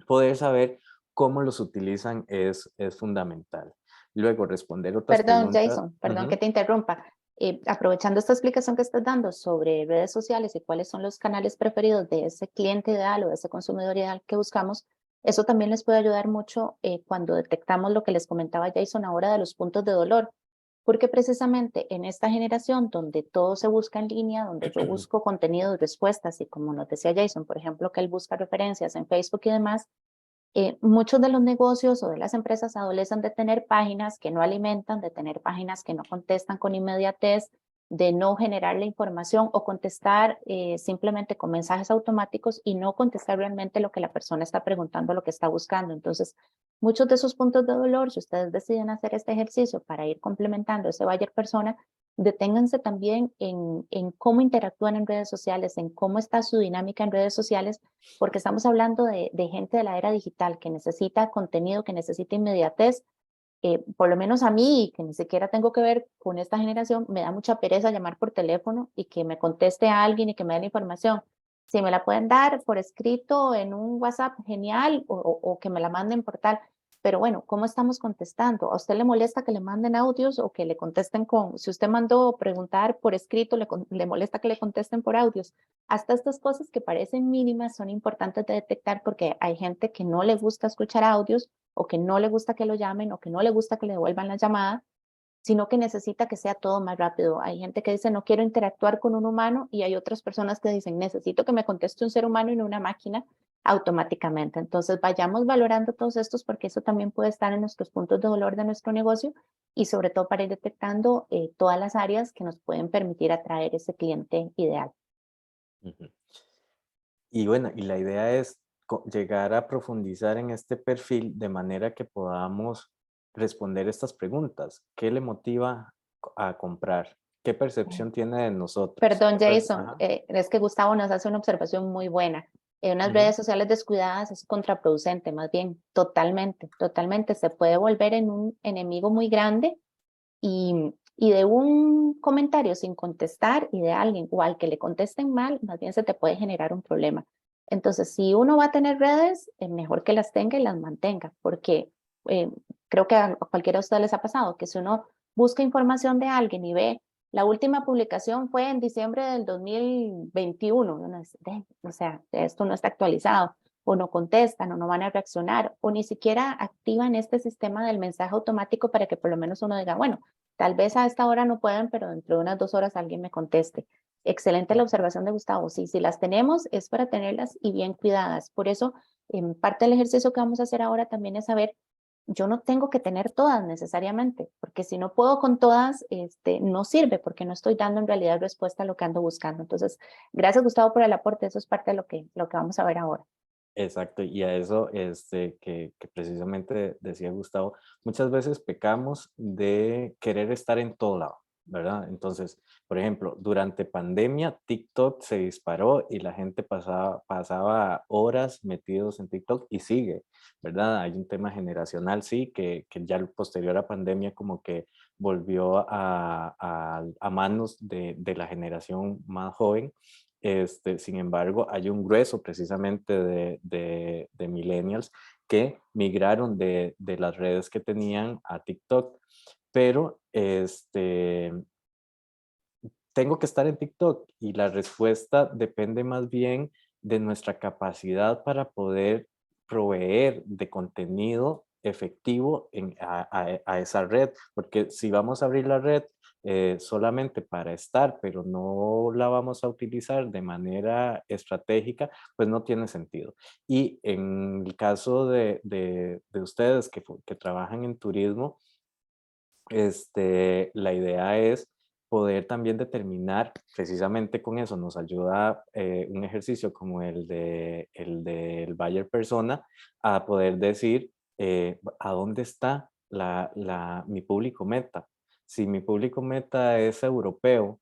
poder saber cómo los utilizan es fundamental. Luego, responder otras Perdón, preguntas. Jason, perdón que te interrumpa. Aprovechando esta explicación que estás dando sobre redes sociales y cuáles son los canales preferidos de ese cliente ideal o de ese consumidor ideal que buscamos, eso también les puede ayudar mucho cuando detectamos lo que les comentaba Jason ahora de los puntos de dolor, porque precisamente en esta generación donde todo se busca en línea, donde yo busco contenido y respuestas, y como nos decía Jason, por ejemplo, que él busca referencias en Facebook y demás, muchos de los negocios o de las empresas adolecen de tener páginas que no alimentan, de tener páginas que no contestan con inmediatez, de no generar la información o contestar simplemente con mensajes automáticos y no contestar realmente lo que la persona está preguntando, lo que está buscando. Entonces, muchos de esos puntos de dolor, si ustedes deciden hacer este ejercicio para ir complementando ese buyer persona, deténganse también en cómo interactúan en redes sociales, en cómo está su dinámica en redes sociales, porque estamos hablando de gente de la era digital que necesita contenido, que necesita inmediatez. Por lo menos a mí, que ni siquiera tengo que ver con esta generación, me da mucha pereza llamar por teléfono y que me conteste a alguien y que me dé la información. Si me la pueden dar por escrito en un WhatsApp, genial, o que me la manden por tal. Pero bueno, ¿cómo estamos contestando? ¿A usted le molesta que le manden audios o que le contesten si usted mandó preguntar por escrito, le molesta que le contesten por audios? Hasta estas cosas que parecen mínimas son importantes de detectar porque hay gente que no le gusta escuchar audios o que no le gusta que lo llamen o que no le gusta que le devuelvan la llamada, sino que necesita que sea todo más rápido. Hay gente que dice, no quiero interactuar con un humano, y hay otras personas que dicen, necesito que me conteste un ser humano y no una máquina automáticamente. Entonces, vayamos valorando todos estos porque eso también puede estar en nuestros puntos de dolor de nuestro negocio y sobre todo para ir detectando todas las áreas que nos pueden permitir atraer ese cliente ideal. Ujú. Y bueno, y la idea es llegar a profundizar en este perfil de manera que podamos responder estas preguntas. ¿Qué le motiva a comprar? ¿Qué percepción tiene de nosotros? Perdón, Jason, Ajá. es que Gustavo nos hace una observación muy buena. En unas Ujú. redes sociales descuidadas es contraproducente, más bien, totalmente, totalmente. Se puede volver en un enemigo muy grande y de un comentario sin contestar y de alguien o al que le contesten mal, más bien se te puede generar un problema. Entonces, si uno va a tener redes, es mejor que las tenga y las mantenga, porque eh, creo que a cualquiera de ustedes les ha pasado que si uno busca información de alguien y ve la última publicación fue en diciembre del 2021, uno dice, o sea, esto no está actualizado, o no contestan, o no van a reaccionar, o ni siquiera activan este sistema del mensaje automático para que por lo menos uno diga, bueno, tal vez a esta hora no puedan, pero dentro de unas 2 horas alguien me conteste. Excelente la observación de Gustavo. Sí, si las tenemos es para tenerlas y bien cuidadas. Por eso, en parte del ejercicio que vamos a hacer ahora también es saber, yo no tengo que tener todas necesariamente, porque si no puedo con todas, no sirve, porque no estoy dando en realidad respuesta a lo que ando buscando. Entonces, gracias Gustavo por el aporte. Eso es parte de lo que vamos a ver ahora. Exacto, y a eso que precisamente decía Gustavo, muchas veces pecamos de querer estar en todo lado. ¿verdad? Entonces, por ejemplo, durante pandemia, TikTok se disparó y la gente pasaba horas metidos en TikTok y sigue, ¿verdad? Hay un tema generacional, sí, que ya posterior a pandemia como que volvió a manos de la generación más joven. Sin embargo, hay un grueso precisamente de millennials que migraron de las redes que tenían a TikTok, pero tengo que estar en TikTok y la respuesta depende más bien de nuestra capacidad para poder proveer de contenido efectivo a esa red, porque si vamos a abrir la red solamente para estar, pero no la vamos a utilizar de manera estratégica, pues no tiene sentido. Y en el caso de ustedes que trabajan en turismo, la idea es poder también determinar, precisamente con eso nos ayuda un ejercicio como el del Buyer Persona, a poder decir a dónde está mi público meta. Si mi público meta es europeo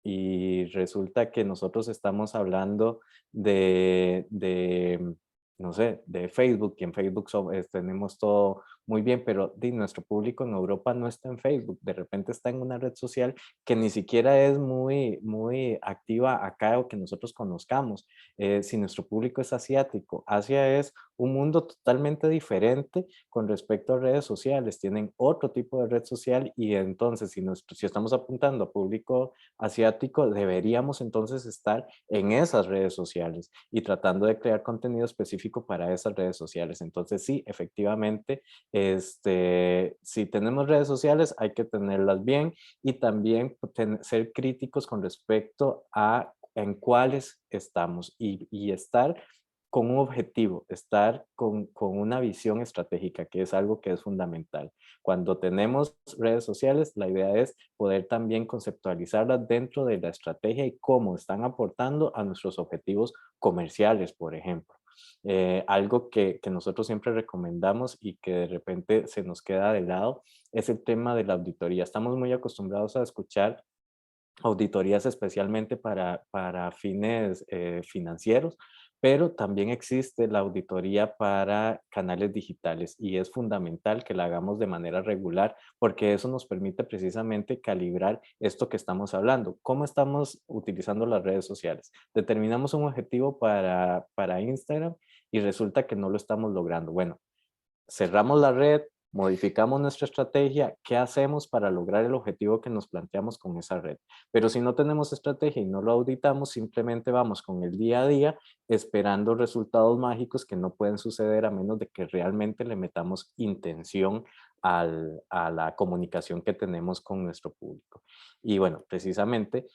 y resulta que nosotros estamos hablando no sé, de Facebook, y en Facebook tenemos todo muy bien, pero nuestro público en Europa no está en Facebook, de repente está en una red social que ni siquiera es muy activa acá o que nosotros conozcamos. Si nuestro público es asiático, Asia es un mundo totalmente diferente con respecto a redes sociales, tienen otro tipo de red social y entonces si estamos apuntando a público asiático, deberíamos entonces estar en esas redes sociales y tratando de crear contenido específico para esas redes sociales. Entonces sí, efectivamente, si tenemos redes sociales hay que tenerlas bien y también ser críticos con respecto a en cuáles estamos y estar con un objetivo, estar con una visión estratégica, que es algo que es fundamental. Cuando tenemos redes sociales, la idea es poder también conceptualizarlas dentro de la estrategia y cómo están aportando a nuestros objetivos comerciales, por ejemplo. Algo que nosotros siempre recomendamos y que de repente se nos queda de lado es el tema de la auditoría. Estamos muy acostumbrados a escuchar auditorías especialmente para fines financieros, pero también existe la auditoría para canales digitales y es fundamental que la hagamos de manera regular porque eso nos permite precisamente calibrar esto que estamos hablando. ¿Cómo estamos utilizando las redes sociales? Determinamos un objetivo para Instagram y resulta que no lo estamos logrando. Bueno, cerramos la red, modificamos nuestra estrategia, ¿qué hacemos para lograr el objetivo que nos planteamos con esa red? Pero si no tenemos estrategia y no lo auditamos, simplemente vamos con el día a día esperando resultados mágicos que no pueden suceder a menos de que realmente le metamos intención a la comunicación que tenemos con nuestro público. Y bueno, precisamente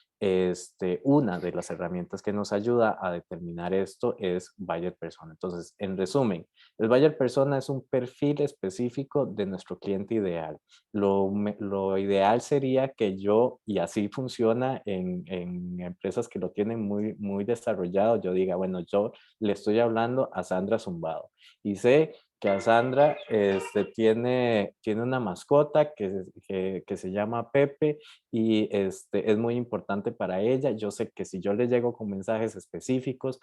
una de las herramientas que nos ayuda a determinar esto es Buyer Persona. Entonces, en resumen, el Buyer Persona es un perfil específico de nuestro cliente ideal. Lo ideal sería que yo, y así funciona en empresas que lo tienen muy desarrollado, yo diga, bueno, yo le estoy hablando a Sandra Zumbado y sé que a Sandra tiene una mascota que se llama Pepe y es muy importante para ella. Yo sé que si yo le llego con mensajes específicos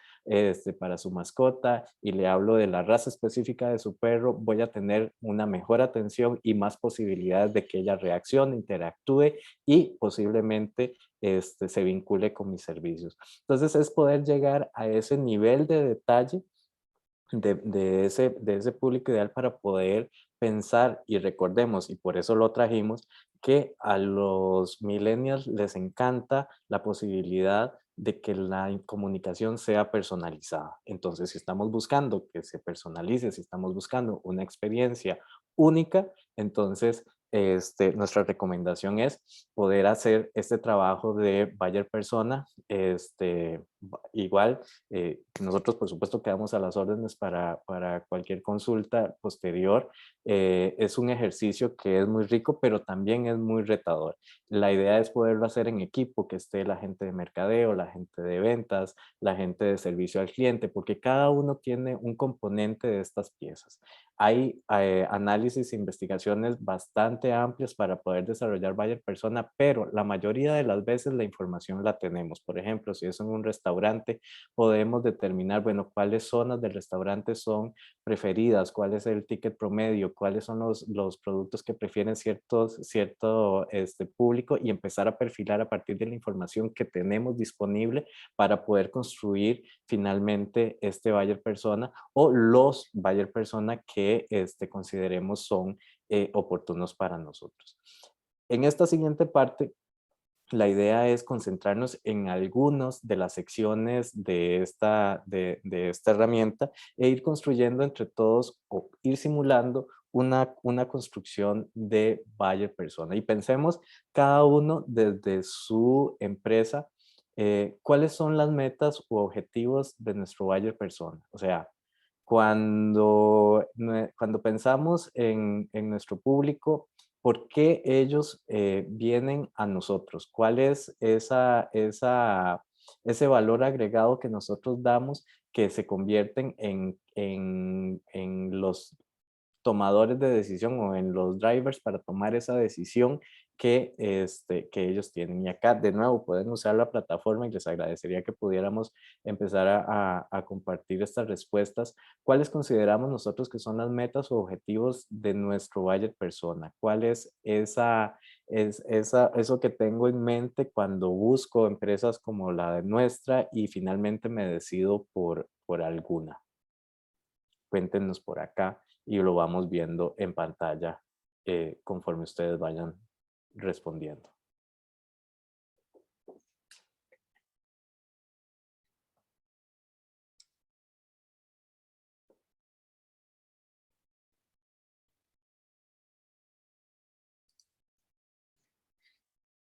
para su mascota y le hablo de la raza específica de su perro, voy a tener una mejor atención y más posibilidades de que ella reaccione, interactúe y posiblemente se vincule con mis servicios. Entonces es poder llegar a ese nivel de detalle de ese público ideal para poder pensar y recordemos, y por eso lo trajimos, que a los millennials les encanta la posibilidad de que la comunicación sea personalizada. Entonces, si estamos buscando que se personalice, si estamos buscando una experiencia única, entonces nuestra recomendación es poder hacer este trabajo de Buyer Persona igual, nosotros por supuesto quedamos a las órdenes para cualquier consulta posterior. Es un ejercicio que es muy rico, pero también es muy retador. La idea es poderlo hacer en equipo, que esté la gente de mercadeo, la gente de ventas, la gente de servicio al cliente, porque cada uno tiene un componente de estas piezas. Hay análisis e investigaciones bastante amplias para poder desarrollar buyer persona, pero la mayoría de las veces la información la tenemos. Por ejemplo, si es en un restaurante, podemos determinar, bueno, cuáles zonas del restaurante son preferidas, cuál es el ticket promedio, cuáles son los productos que prefieren cierto público, y empezar a perfilar a partir de la información que tenemos disponible para poder construir finalmente este buyer persona o los buyer persona que consideremos son oportunos para nosotros. En esta siguiente parte, la idea es concentrarnos en algunas de las secciones de esta herramienta e ir construyendo entre todos o ir simulando una construcción de buyer persona. Y pensemos cada uno desde su empresa, cuáles son las metas u objetivos de nuestro buyer persona. O sea, cuando pensamos en nuestro público, ¿por qué ellos vienen a nosotros? ¿Cuál es ese valor agregado que nosotros damos que se convierten en los tomadores de decisión o en los drivers para tomar esa decisión que ellos tienen? Y acá de nuevo pueden usar la plataforma y les agradecería que pudiéramos empezar a compartir estas respuestas. ¿Cuáles consideramos nosotros que son las metas o objetivos de nuestro buyer persona? ¿Cuál es eso que tengo en mente cuando busco empresas como la de nuestra y finalmente me decido por alguna? Cuéntenos por acá y lo vamos viendo en pantalla conforme ustedes vayan respondiendo.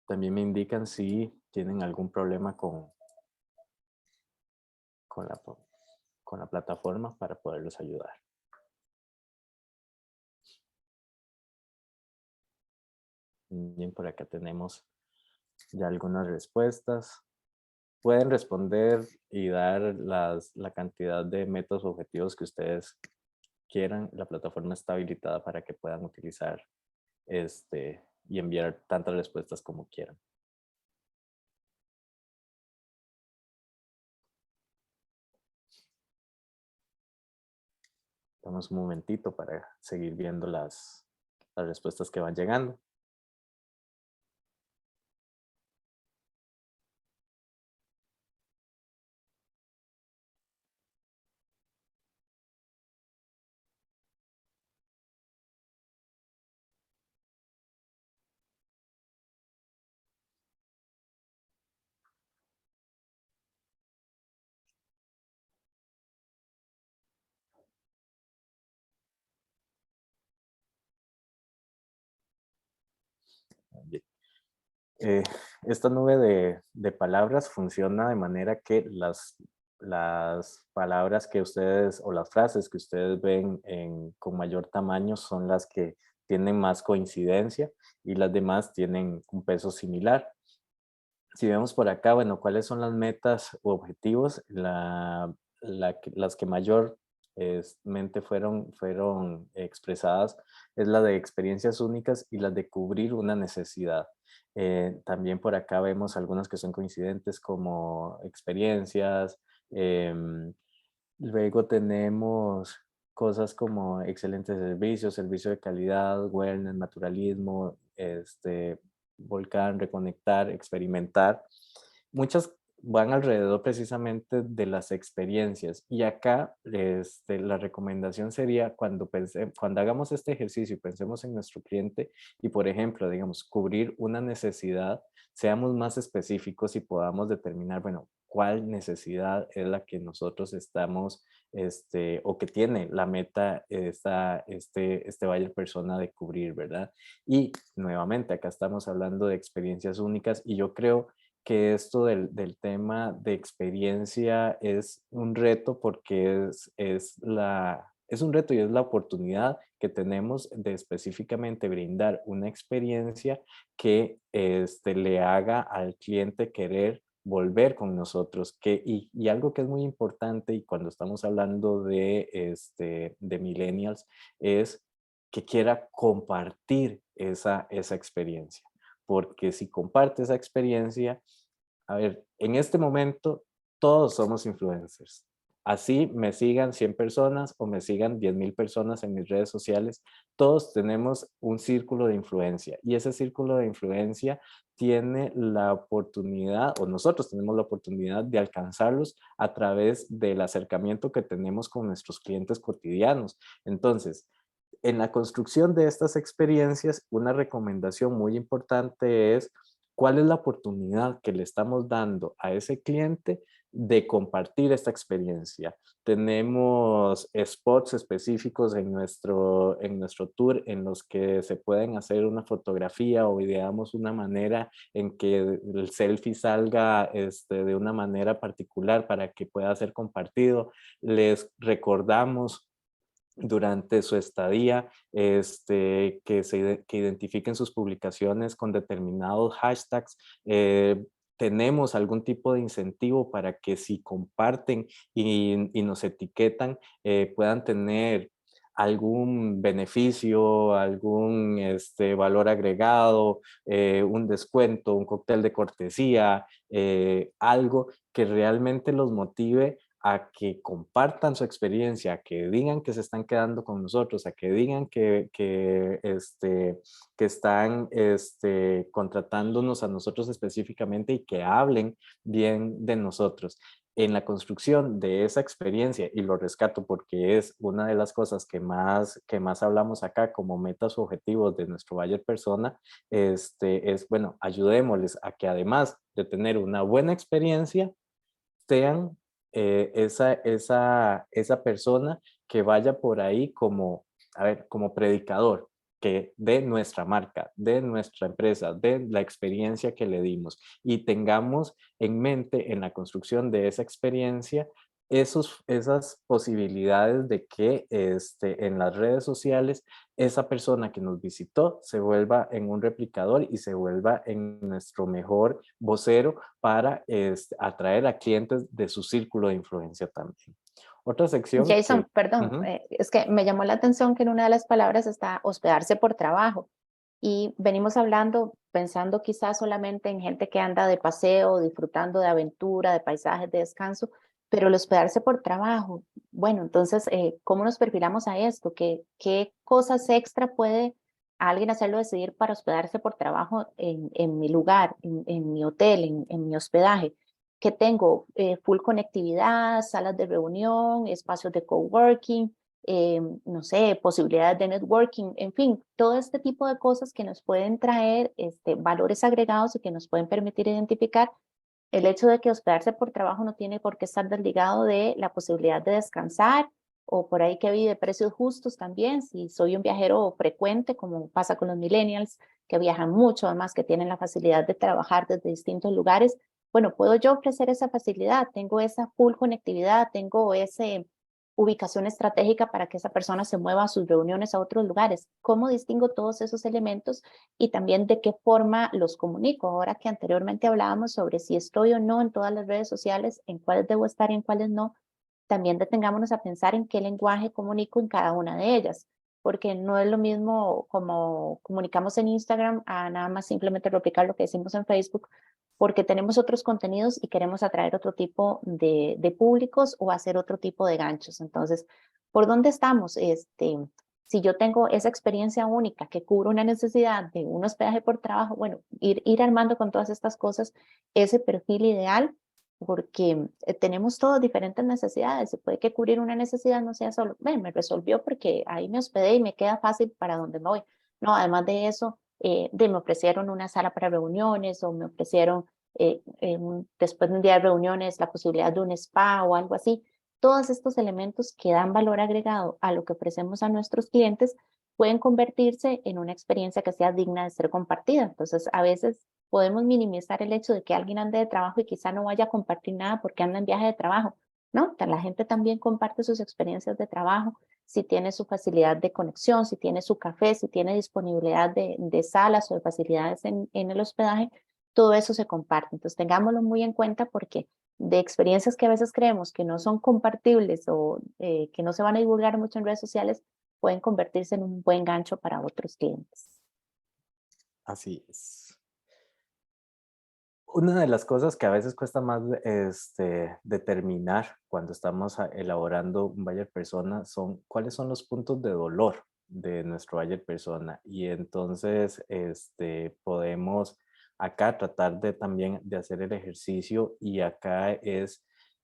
También me indican si tienen algún problema con la plataforma para poderlos ayudar. Bien, por acá tenemos ya algunas respuestas. Pueden responder y dar la cantidad de métodos objetivos que ustedes quieran. La plataforma está habilitada para que puedan utilizar y enviar tantas respuestas como quieran. Damos un momentito para seguir viendo las respuestas que van llegando. Bien. Esta nube de palabras funciona de manera que las palabras que ustedes o las frases que ustedes ven con mayor tamaño son las que tienen más coincidencia y las demás tienen un peso similar. Si vemos por acá, bueno, ¿cuáles son las metas u objetivos? Las que mayormente fueron expresadas es la de experiencias únicas y las de cubrir una necesidad. También por acá vemos algunas que son coincidentes como experiencias. Luego tenemos cosas como excelentes servicios, servicio de calidad, wellness, naturalismo, volcán, reconectar, experimentar. Muchas van alrededor precisamente de las experiencias. Y acá la recomendación sería cuando hagamos este ejercicio y pensemos en nuestro cliente y, por ejemplo, digamos, cubrir una necesidad, seamos más específicos y podamos determinar, bueno, cuál necesidad es la que nosotros estamos o que tiene la meta este buyer persona de cubrir, ¿verdad? Y nuevamente acá estamos hablando de experiencias únicas y yo creo que esto del tema de experiencia es un reto porque es un reto y es la oportunidad que tenemos de específicamente brindar una experiencia que le haga al cliente querer volver con nosotros. Y algo que es muy importante y cuando estamos hablando de millennials es que quiera compartir esa experiencia. Porque si comparte esa experiencia, a ver, en este momento todos somos influencers. Así me sigan 100 personas o me sigan 10,000 personas en mis redes sociales, todos tenemos un círculo de influencia y ese círculo de influencia tiene la oportunidad, o nosotros tenemos la oportunidad de alcanzarlos a través del acercamiento que tenemos con nuestros clientes cotidianos. Entonces, en la construcción de estas experiencias, una recomendación muy importante es cuál es la oportunidad que le estamos dando a ese cliente de compartir esta experiencia. Tenemos spots específicos en nuestro tour en los que se pueden hacer una fotografía o ideamos una manera en que el selfie salga de una manera particular para que pueda ser compartido. Les recordamos durante su estadía, que identifiquen sus publicaciones con determinados hashtags. Tenemos algún tipo de incentivo para que si comparten y nos etiquetan, puedan tener algún beneficio, algún valor agregado, un descuento, un cóctel de cortesía, algo que realmente los motive a que compartan su experiencia, a que digan que se están quedando con nosotros, a que digan que están contratándonos a nosotros específicamente y que hablen bien de nosotros. En la construcción de esa experiencia, y lo rescato porque es una de las cosas que más hablamos acá como metas o objetivos de nuestro buyer persona, es, bueno, ayudémosles a que además de tener una buena experiencia, sean esa persona que vaya por ahí como, como predicador, que de nuestra marca, de nuestra empresa, de la experiencia que le dimos y tengamos en mente en la construcción de esa experiencia esas posibilidades de que en las redes sociales esa persona que nos visitó se vuelva en un replicador y se vuelva en nuestro mejor vocero para atraer a clientes de su círculo de influencia también. Otra sección. Jason, perdón, es que me llamó la atención que en una de las palabras está hospedarse por trabajo y venimos hablando, pensando quizás solamente en gente que anda de paseo, disfrutando de aventura, de paisajes, de descanso, pero el hospedarse por trabajo, bueno, entonces, ¿cómo nos perfilamos a esto? ¿Qué cosas extra puede alguien hacerlo decidir para hospedarse por trabajo en mi lugar, en mi hotel, en mi hospedaje? Que tengo full conectividad, salas de reunión, espacios de coworking, no sé, posibilidades de networking, en fin, todo este tipo de cosas que nos pueden traer valores agregados y que nos pueden permitir identificar el hecho de que hospedarse por trabajo no tiene por qué estar desligado de la posibilidad de descansar o por ahí que vi de precios justos también, si soy un viajero frecuente, como pasa con los millennials, que viajan mucho, además que tienen la facilidad de trabajar desde distintos lugares. Bueno, puedo yo ofrecer esa facilidad, tengo esa full conectividad, tengo esa ubicación estratégica para que esa persona se mueva a sus reuniones a otros lugares. ¿Cómo distingo todos esos elementos y también de qué forma los comunico? Ahora que anteriormente hablábamos sobre si estoy o no en todas las redes sociales, en cuáles debo estar y en cuáles no, también detengámonos a pensar en qué lenguaje comunico en cada una de ellas, porque no es lo mismo como comunicamos en Instagram a nada más simplemente replicar lo que decimos en Facebook, porque tenemos otros contenidos y queremos atraer otro tipo de públicos o hacer otro tipo de ganchos. Entonces, ¿por dónde estamos? Si yo tengo esa experiencia única que cubre una necesidad de un hospedaje por trabajo, bueno, ir armando con todas estas cosas ese perfil ideal, porque tenemos todas diferentes necesidades. Se puede que cubrir una necesidad no sea solo, me resolvió porque ahí me hospedé y me queda fácil para donde me voy. No, además de eso, me ofrecieron una sala para reuniones o me ofrecieron después de un día de reuniones la posibilidad de un spa o algo así. Todos estos elementos que dan valor agregado a lo que ofrecemos a nuestros clientes pueden convertirse en una experiencia que sea digna de ser compartida. Entonces, a veces podemos minimizar el hecho de que alguien ande de trabajo y quizá no vaya a compartir nada porque anda en viaje de trabajo, ¿no? La gente también comparte sus experiencias de trabajo, si tiene su facilidad de conexión, si tiene su café, si tiene disponibilidad de salas o de facilidades en el hospedaje, todo eso se comparte. Entonces tengámoslo muy en cuenta porque de experiencias que a veces creemos que no son compartibles o que no se van a divulgar mucho en redes sociales, pueden convertirse en un buen gancho para otros clientes. Así es. Una de las cosas que a veces cuesta más determinar cuando estamos elaborando un buyer persona son cuáles son los puntos de dolor de nuestro buyer persona. Y entonces podemos acá tratar de también de hacer el ejercicio y acá es,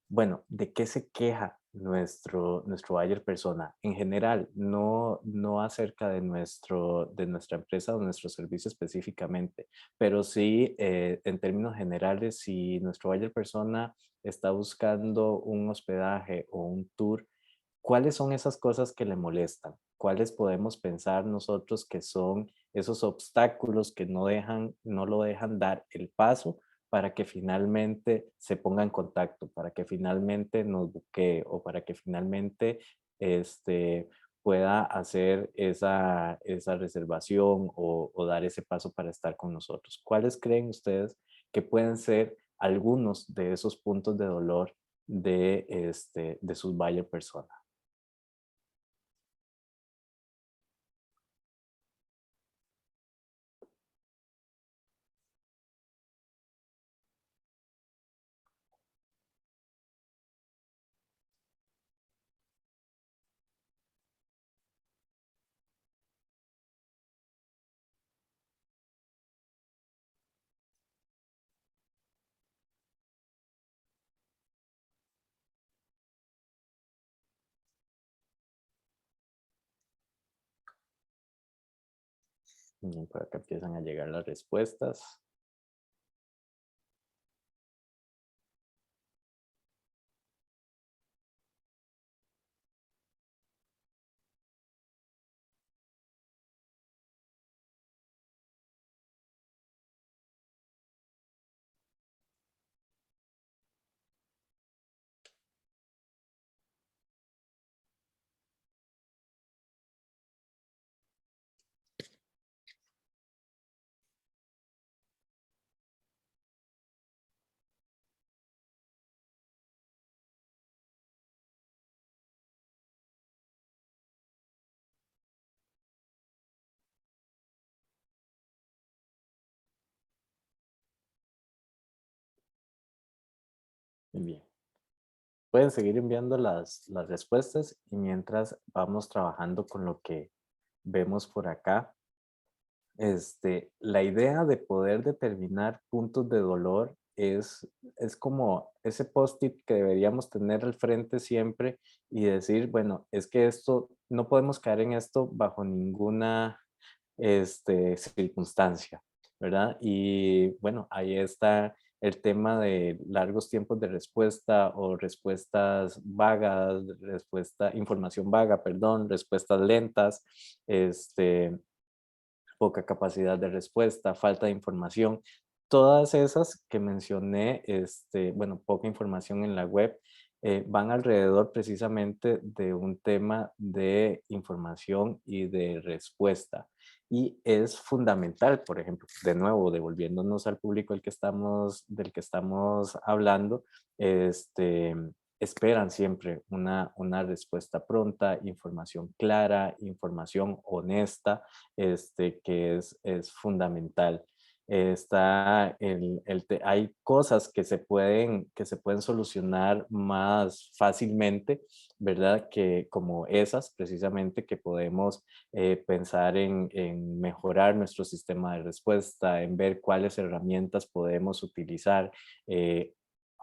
bueno, ¿de qué se queja nuestro buyer persona? En general, no acerca de nuestra empresa o nuestro servicio específicamente, pero sí en términos generales, si nuestro buyer persona está buscando un hospedaje o un tour, ¿cuáles son esas cosas que le molestan? ¿Cuáles podemos pensar nosotros que son esos obstáculos que no lo dejan dar el paso para que finalmente se ponga en contacto, para que finalmente nos buquee o para que finalmente pueda hacer esa reservación o dar ese paso para estar con nosotros? ¿Cuáles creen ustedes que pueden ser algunos de esos puntos de dolor de sus buyer persona? Bien, por acá empiezan a llegar las respuestas. Bien. Pueden seguir enviando las respuestas y mientras vamos trabajando con lo que vemos por acá. La idea de poder determinar puntos de dolor es como ese post-it que deberíamos tener al frente siempre y decir, bueno, es que esto, no podemos caer en esto bajo ninguna circunstancia, ¿verdad? Y bueno, ahí está el tema de largos tiempos de respuesta o respuestas vagas, información vaga, perdón, respuestas lentas, poca capacidad de respuesta, falta de información. Todas esas que mencioné, bueno, poca información en la web, van alrededor precisamente de un tema de información y de respuesta. Y es fundamental, por ejemplo, de nuevo, devolviéndonos al público del que estamos hablando, esperan siempre una respuesta pronta, información clara, información honesta, que es fundamental. Hay cosas que se pueden solucionar más fácilmente, ¿verdad? Que como esas, precisamente, que podemos pensar en mejorar nuestro sistema de respuesta, en ver cuáles herramientas podemos utilizar.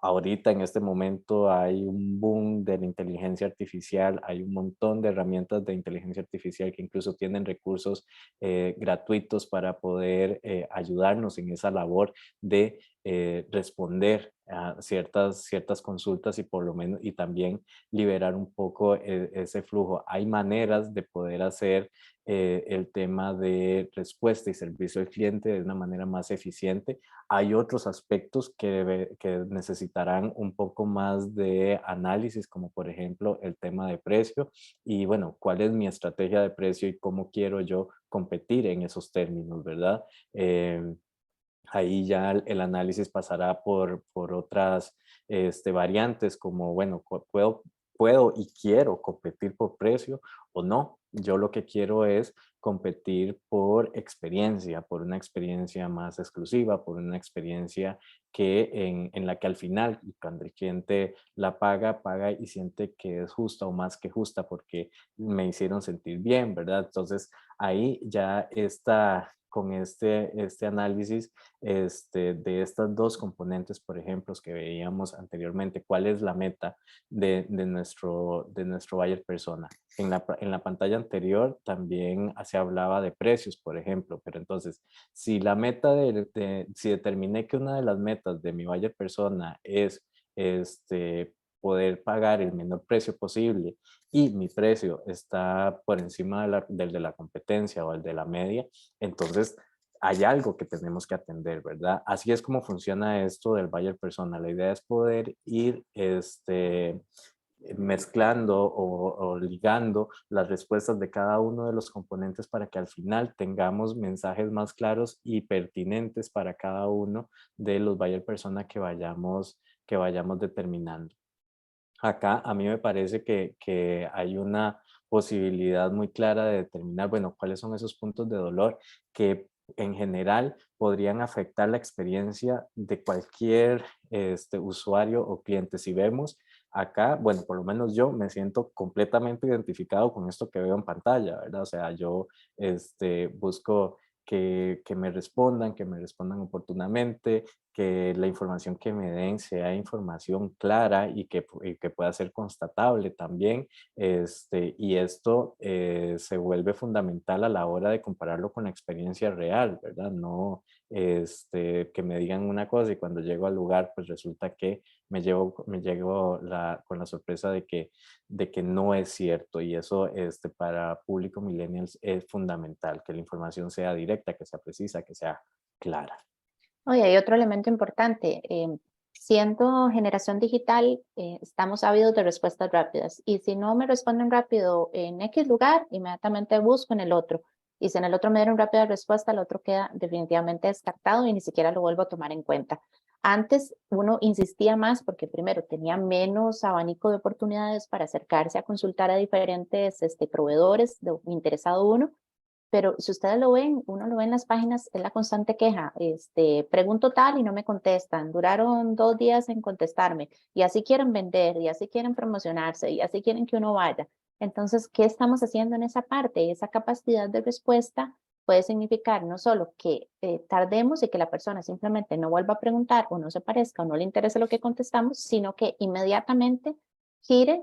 Ahorita en este momento hay un boom de la inteligencia artificial, hay un montón de herramientas de inteligencia artificial que incluso tienen recursos gratuitos para poder ayudarnos en esa labor de responder a ciertas consultas y por lo menos y también liberar un poco ese flujo. Hay maneras de poder hacer el tema de respuesta y servicio al cliente de una manera más eficiente. Hay otros aspectos que necesitarán un poco más de análisis, como por ejemplo el tema de precio y bueno, cuál es mi estrategia de precio y cómo quiero yo competir en esos términos, ¿verdad? Ahí ya el análisis pasará por otras variantes como, bueno, puedo y quiero competir por precio o no. Yo lo que quiero es competir por experiencia, por una experiencia más exclusiva, por una experiencia en la que al final, cuando el cliente la paga y siente que es justa o más que justa porque me hicieron sentir bien, ¿verdad? Entonces ahí ya con este análisis de estas dos componentes, por ejemplo, que veíamos anteriormente, cuál es la meta de nuestro buyer persona. En la pantalla anterior también se hablaba de precios, por ejemplo, pero entonces, si la meta si determiné que una de las metas de mi buyer persona es poder pagar el menor precio posible y mi precio está por encima del de la competencia o el de la media, entonces hay algo que tenemos que atender, ¿verdad? Así es como funciona esto del buyer persona. La idea es poder ir mezclando o ligando las respuestas de cada uno de los componentes para que al final tengamos mensajes más claros y pertinentes para cada uno de los buyer persona que vayamos determinando. Acá a mí me parece que hay una posibilidad muy clara de determinar, bueno, cuáles son esos puntos de dolor que en general podrían afectar la experiencia de cualquier usuario o cliente. Si vemos acá, bueno, por lo menos yo me siento completamente identificado con esto que veo en pantalla, ¿verdad? O sea, yo busco que me respondan oportunamente, que la información que me den sea información clara y que pueda ser constatable también. Y esto se vuelve fundamental a la hora de compararlo con la experiencia real, ¿verdad? No que me digan una cosa y cuando llego al lugar, pues resulta que me llego con la sorpresa de que no es cierto, y eso para público millennials es fundamental, que la información sea directa, que sea precisa, que sea clara. Oye, hay otro elemento importante. Siendo generación digital, estamos ávidos de respuestas rápidas. Y si no me responden rápido en X lugar, inmediatamente busco en el otro. Y si en el otro me dieron rápida respuesta, el otro queda definitivamente descartado y ni siquiera lo vuelvo a tomar en cuenta. Antes uno insistía más porque primero tenía menos abanico de oportunidades para acercarse a consultar a diferentes proveedores interesado uno. Pero si ustedes lo ven, uno lo ve en las páginas, es la constante queja. Pregunto tal y no me contestan. Duraron 2 días en contestarme. Y así quieren vender, y así quieren promocionarse, y así quieren que uno vaya. Entonces, ¿qué estamos haciendo en esa parte? Esa capacidad de respuesta puede significar no solo que tardemos y que la persona simplemente no vuelva a preguntar o no se parezca o no le interese lo que contestamos, sino que inmediatamente gire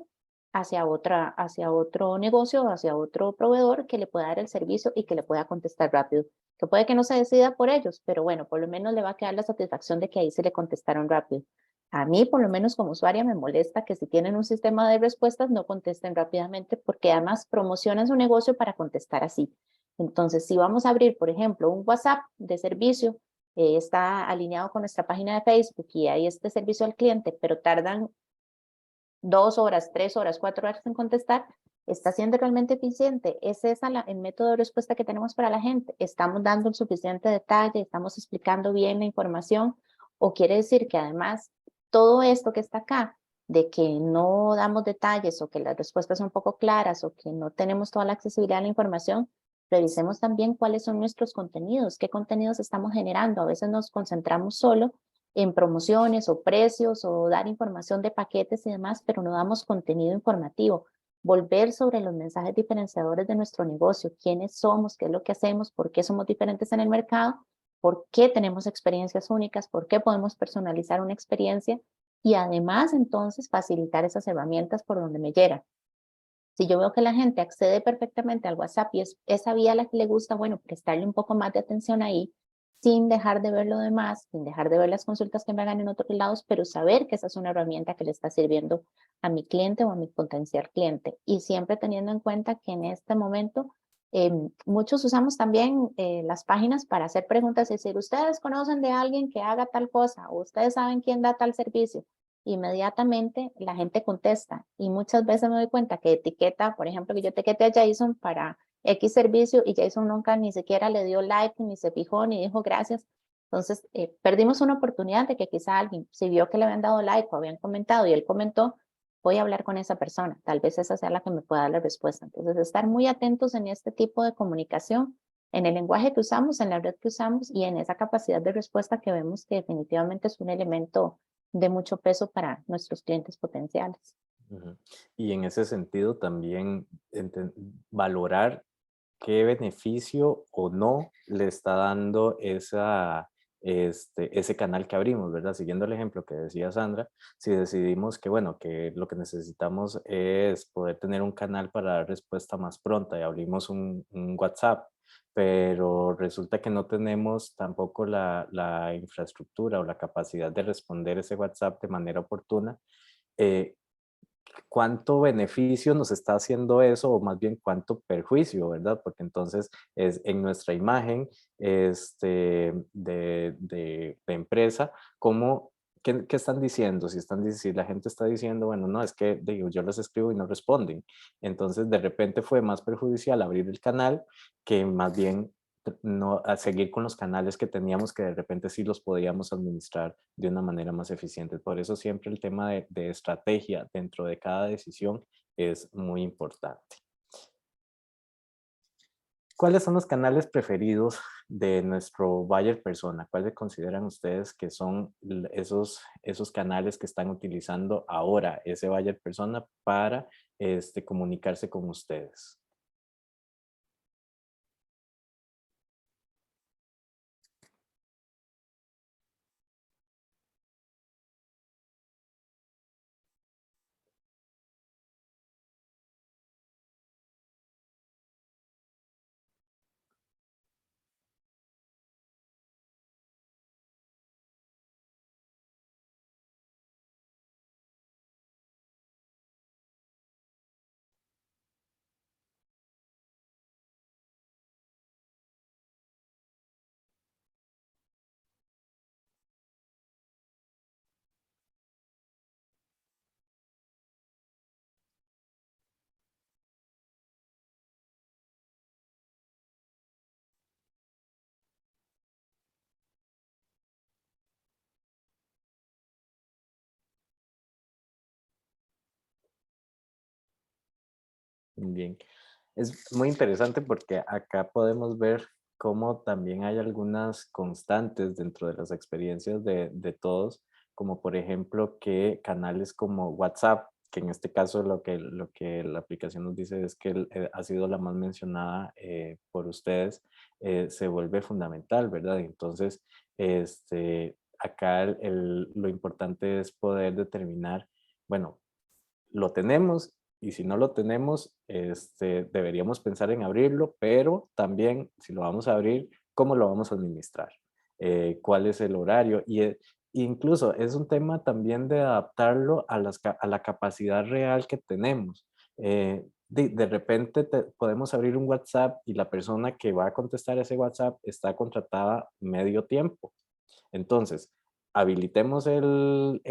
hacia otro negocio, hacia otro proveedor que le pueda dar el servicio y que le pueda contestar rápido. Que puede que no se decida por ellos, pero bueno, por lo menos le va a quedar la satisfacción de que ahí se le contestaron rápido. A mí, por lo menos como usuaria, me molesta que si tienen un sistema de respuestas no contesten rápidamente porque además promocionan su negocio para contestar así. Entonces, si vamos a abrir, por ejemplo, un WhatsApp de servicio, está alineado con nuestra página de Facebook y hay este servicio al cliente, pero tardan 2 horas, 3 horas, 4 horas en contestar, ¿está siendo realmente eficiente? ¿Es ese el método de respuesta que tenemos para la gente? ¿Estamos dando el suficiente detalle? ¿Estamos explicando bien la información? ¿O quiere decir que además todo esto que está acá, de que no damos detalles o que las respuestas son un poco claras o que no tenemos toda la accesibilidad a la información, revisemos también cuáles son nuestros contenidos, qué contenidos estamos generando? A veces nos concentramos solo en promociones o precios o dar información de paquetes y demás, pero no damos contenido informativo. Volver sobre los mensajes diferenciadores de nuestro negocio, quiénes somos, qué es lo que hacemos, por qué somos diferentes en el mercado, por qué tenemos experiencias únicas, por qué podemos personalizar una experiencia y además entonces facilitar esas herramientas por donde me llega. Si yo veo que la gente accede perfectamente al WhatsApp y es esa vía la que le gusta, bueno, prestarle un poco más de atención ahí. sin dejar de ver lo demás, sin dejar de ver las consultas que me hagan en otros lados, pero saber que esa es una herramienta que le está sirviendo a mi cliente o a mi potencial cliente. Y siempre teniendo en cuenta que en este momento muchos usamos también las páginas para hacer preguntas y decir, ¿ustedes conocen de alguien que haga tal cosa? ¿O ustedes saben quién da tal servicio? Inmediatamente la gente contesta y muchas veces me doy cuenta que etiqueta, por ejemplo, que yo etiquete a Jason para X servicio y Jason nunca ni siquiera le dio like, ni se fijó, ni dijo gracias. Entonces, perdimos una oportunidad de que quizá alguien, si vio que le habían dado like o habían comentado y él comentó, voy a hablar con esa persona, tal vez esa sea la que me pueda dar la respuesta. Entonces, estar muy atentos en este tipo de comunicación, en el lenguaje que usamos, en la red que usamos y en esa capacidad de respuesta que vemos que definitivamente es un elemento de mucho peso para nuestros clientes potenciales. Y en ese sentido también valorar qué beneficio o no le está dando ese canal que abrimos, ¿verdad? Siguiendo el ejemplo que decía Sandra, si decidimos que, bueno, que lo que necesitamos es poder tener un canal para dar respuesta más pronta y abrimos un WhatsApp, pero resulta que no tenemos tampoco la infraestructura o la capacidad de responder ese WhatsApp de manera oportuna, ¿cuánto beneficio nos está haciendo eso o más bien cuánto perjuicio, verdad? Porque entonces es en nuestra imagen de empresa, ¿cómo, qué están diciendo? Si la gente está diciendo, bueno, no, es que digo, yo les escribo y no responden. Entonces de repente fue más perjudicial abrir el canal que más bien no, a seguir con los canales que teníamos que de repente sí los podíamos administrar de una manera más eficiente. Por eso siempre el tema de estrategia dentro de cada decisión es muy importante. ¿Cuáles son los canales preferidos de nuestro buyer persona? ¿Cuáles consideran ustedes que son esos canales que están utilizando ahora ese buyer persona para comunicarse con ustedes? Bien, es muy interesante porque acá podemos ver cómo también hay algunas constantes dentro de las experiencias de todos, como por ejemplo que canales como WhatsApp, que en este caso lo que la aplicación nos dice es que ha sido la más mencionada por ustedes, se vuelve fundamental, ¿verdad? Entonces, acá lo importante es poder determinar, bueno, lo tenemos y si no lo tenemos, deberíamos pensar en abrirlo, pero también si lo vamos a abrir, ¿cómo lo vamos a administrar? ¿Cuál es el horario? Incluso es un tema también de adaptarlo a la capacidad real que tenemos. De repente podemos abrir un WhatsApp y la persona que va a contestar ese WhatsApp está contratada medio tiempo. Entonces, habilitemos el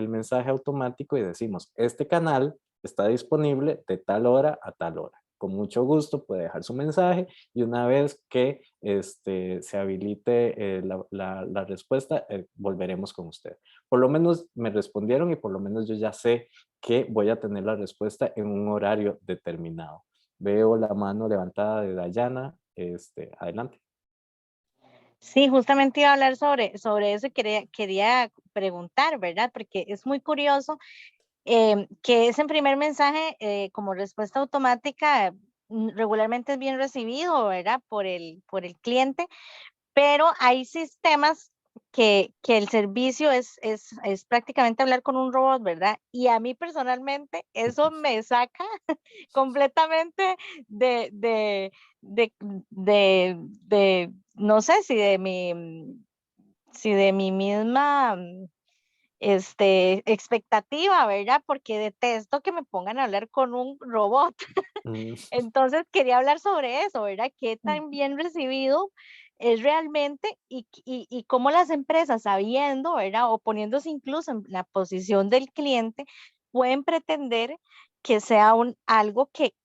mensaje automático y decimos, este canal está disponible de tal hora a tal hora. Con mucho gusto puede dejar su mensaje y una vez que se habilite la respuesta, volveremos con usted. Por lo menos me respondieron y por lo menos yo ya sé que voy a tener la respuesta en un horario determinado. Veo la mano levantada de Dayana. Adelante. Sí, justamente iba a hablar sobre eso y quería preguntar, ¿verdad? Porque es muy curioso que ese primer mensaje como respuesta automática regularmente es bien recibido, ¿verdad? Por el cliente, pero hay sistemas que el servicio es prácticamente hablar con un robot, ¿verdad? Y a mí personalmente eso me saca completamente de, de, no sé si de mi misma expectativa, ¿verdad? Porque detesto que me pongan a hablar con un robot. Mm, Entonces quería hablar sobre eso, ¿verdad? ¿Qué Ujú. tan bien recibido es realmente y cómo las empresas sabiendo, ¿verdad? O poniéndose incluso en la posición del cliente, pueden pretender que sea algo que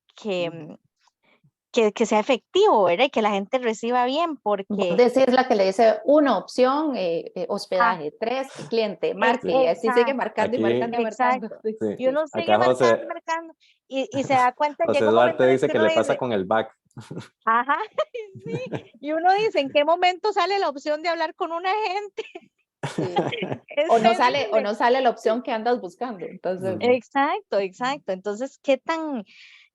sea efectivo, ¿verdad? Y que la gente reciba bien, Vos porque, decís la que le dice una opción, ah, hospedaje, 3, cliente, marque, y así sigue exacto, marcando y Aquí, marcando y marcando. exacto. Sí, sí, Y sí. uno sigue acá marcando José, y marcando y se da cuenta, José llega un momento Duarte en el dice que que uno le pasa dice, con el back. ajá, sí, y uno dice, ¿en qué momento sale la opción de hablar con un agente? Sí. Es O terrible. no sale la opción que andas buscando. Entonces, Ujú. Exacto, exacto. Entonces, ¿qué tan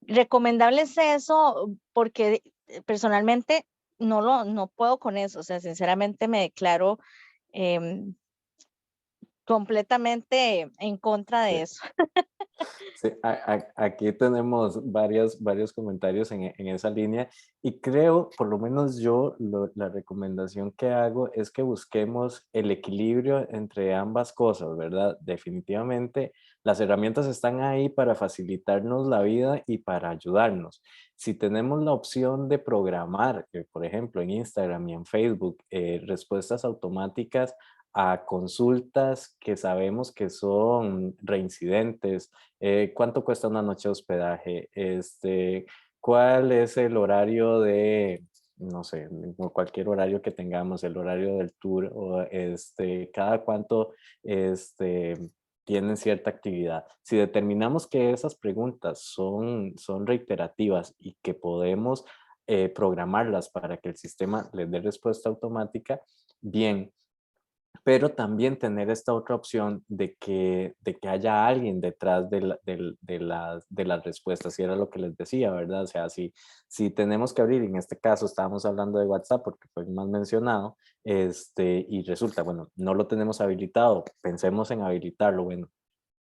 recomendable es eso? Porque personalmente no puedo con eso. O sea, sinceramente me declaro em, completamente en contra Sí. de eso. Sí, aquí tenemos varios comentarios en esa línea y creo, por lo menos yo, la recomendación que hago es que busquemos el equilibrio entre ambas cosas, ¿verdad? Definitivamente las herramientas están ahí para facilitarnos la vida y para ayudarnos. Si tenemos la opción de programar, por ejemplo, en Instagram y en Facebook, respuestas automáticas a consultas que sabemos que son reincidentes, cuánto cuesta una noche de hospedaje, cuál es el horario de, no sé, cualquier horario que tengamos, el horario del tour, o cada cuánto tienen cierta actividad. Si determinamos que esas preguntas son reiterativas y que podemos programarlas para que el sistema les dé respuesta automática, bien, pero también tener esta otra opción de que haya alguien detrás de las respuestas, y era lo que les decía, ¿verdad? O sea, si tenemos que abrir, en este caso estábamos hablando de WhatsApp porque fue más mencionado, y resulta, bueno, no lo tenemos habilitado, pensemos en habilitarlo, bueno,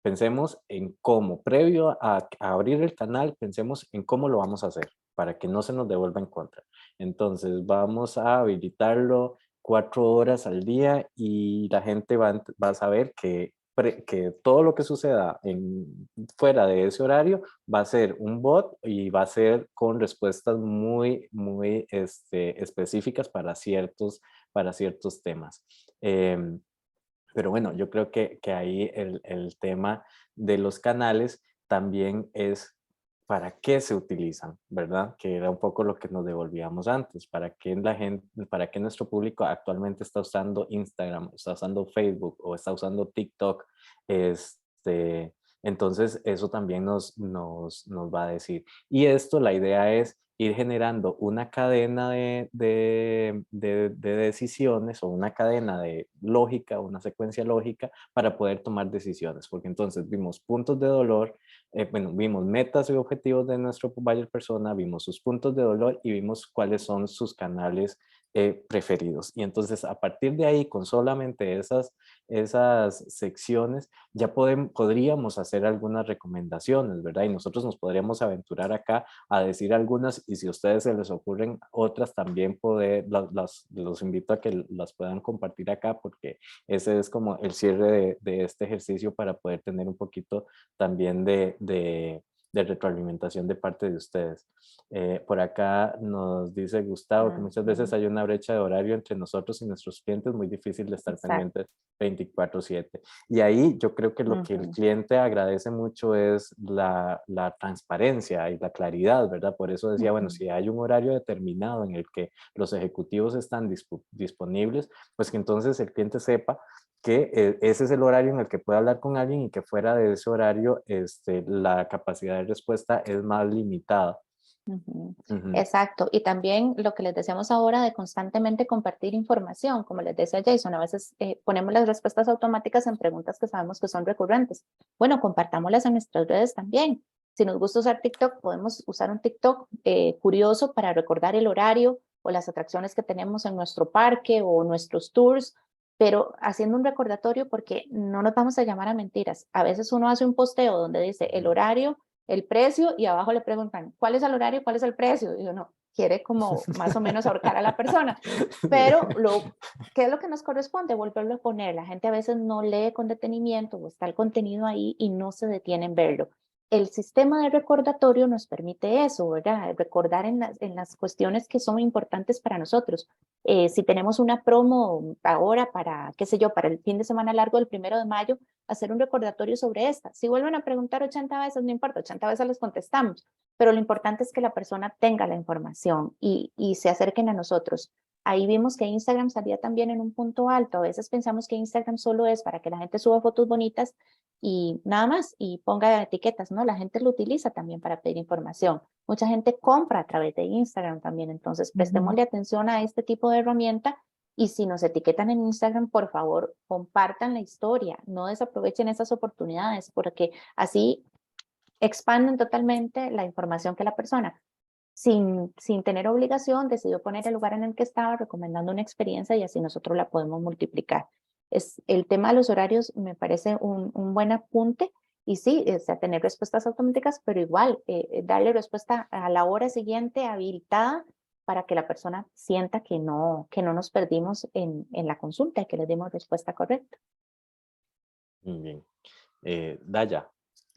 pensemos en cómo, previo a abrir el canal, pensemos en cómo lo vamos a hacer para que no se nos devuelva en contra. Entonces, vamos a habilitarlo 4 horas al día y la gente va a saber que todo lo que suceda fuera de ese horario va a ser un bot y va a ser con respuestas muy, muy específicas para ciertos temas. Pero bueno, yo creo que ahí el tema de los canales también es para qué se utilizan, ¿verdad? Que era un poco lo que nos devolvíamos antes, para qué nuestro público actualmente está usando Instagram, está usando Facebook o está usando TikTok. Este, entonces, eso también nos va a decir. Y esto, la idea es ir generando una cadena de decisiones o una cadena de lógica, una secuencia lógica para poder tomar decisiones, porque entonces vimos puntos de dolor, bueno, vimos metas y objetivos de nuestro buyer persona, vimos sus puntos de dolor y vimos cuáles son sus canales preferidos. Y entonces a partir de ahí, con solamente esas secciones, ya podríamos hacer algunas recomendaciones, ¿verdad? Y nosotros nos podríamos aventurar acá a decir algunas, y si a ustedes se les ocurren otras también los invito a que las puedan compartir acá, porque ese es como el cierre de este ejercicio para poder tener un poquito también de retroalimentación de parte de ustedes. Por acá nos dice Gustavo que muchas veces hay una brecha de horario entre nosotros y nuestros clientes, muy difícil de estar exacto. pendientes 24/7. Y ahí yo creo que lo que el Ujú. cliente agradece mucho es la transparencia y la claridad, ¿verdad? Por eso decía, bueno, Ujú. si hay un horario determinado en el que los ejecutivos están disponibles, pues que entonces el cliente sepa que ese es el horario en el que puede hablar con alguien y que fuera de ese horario la capacidad de respuesta es más limitada. Ujú. Ujú. Exacto. Y también lo que les decíamos ahora de constantemente compartir información, como les decía Jason, a veces ponemos las respuestas automáticas en preguntas que sabemos que son recurrentes. Bueno, compartámoslas en nuestras redes también. Si nos gusta usar TikTok, podemos usar un TikTok curioso para recordar el horario o las atracciones que tenemos en nuestro parque o nuestros tours. pero haciendo un recordatorio porque no nos vamos a llamar a mentiras. A veces uno hace un posteo donde dice el horario, el precio y abajo le preguntan ¿cuál es el horario, cuál es el precio? Y uno quiere como más o menos ahorcar a la persona, pero ¿qué es lo que nos corresponde? Volverlo a poner. La gente a veces no lee con detenimiento o está el contenido ahí y no se detiene en verlo. El sistema de recordatorio nos permite eso, ¿verdad? Recordar en las cuestiones que son importantes para nosotros. Si tenemos una promo ahora para, qué sé yo, para el fin de semana largo del 1 de mayo, hacer un recordatorio sobre esta. Si vuelven a preguntar 80 veces, no importa, 80 veces les contestamos, pero lo importante es que la persona tenga la información y se acerquen a nosotros. Ahí vimos que Instagram salía también en un punto alto. A veces pensamos que Instagram solo es para que la gente suba fotos bonitas y nada más, y ponga etiquetas, ¿no? La gente lo utiliza también para pedir información. Mucha gente compra a través de Instagram también, entonces prestémosle atención a este tipo de herramienta y si nos etiquetan en Instagram, por favor, compartan la historia, no desaprovechen esas oportunidades, porque así expanden totalmente la información que la persona, sin tener obligación, decidió poner el lugar en el que estaba, recomendando una experiencia y así nosotros la podemos multiplicar. El tema de los horarios me parece un buen apunte y sí, tener respuestas automáticas, pero igual darle respuesta a la hora siguiente habilitada para que la persona sienta que no nos perdimos en la consulta y que le demos respuesta correcta. Muy bien. Daya,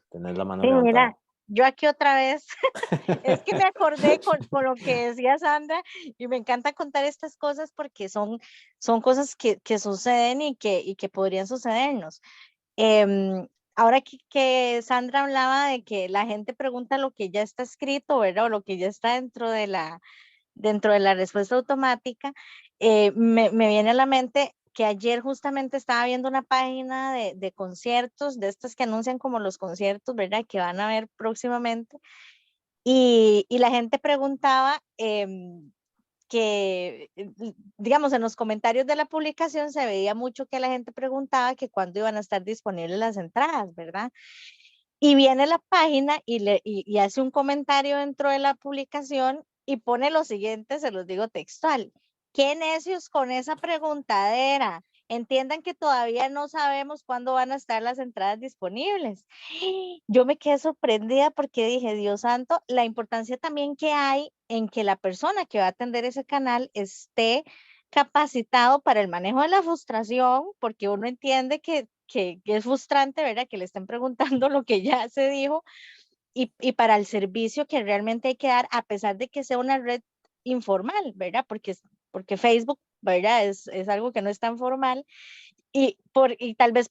tenés la mano Sí, levantada. mira, yo aquí otra vez, es que me acordé con lo que decía Sandra y me encanta contar estas cosas porque son cosas que suceden y que podrían sucedernos. Ahora que Sandra hablaba de que la gente pregunta lo que ya está escrito, ¿verdad? O lo que ya está dentro de la respuesta automática, me viene a la mente que ayer justamente estaba viendo una página de conciertos, de estas que anuncian como los conciertos, ¿verdad? Que van a ver próximamente. Y la gente preguntaba que, digamos, en los comentarios de la publicación se veía mucho que la gente preguntaba que cuándo iban a estar disponibles las entradas, ¿verdad? Y viene la página y hace un comentario dentro de la publicación y pone lo siguiente, se los digo textual. Qué necios con esa preguntadera. Entiendan que todavía no sabemos cuándo van a estar las entradas disponibles. Yo me quedé sorprendida porque dije, Dios santo, la importancia también que hay en que la persona que va a atender ese canal esté capacitado para el manejo de la frustración, porque uno entiende que es frustrante, ¿verdad? Que le estén preguntando lo que ya se dijo y para el servicio que realmente hay que dar, a pesar de que sea una red informal, ¿verdad? Porque Facebook, ¿verdad? Es algo que no es tan formal. Y tal vez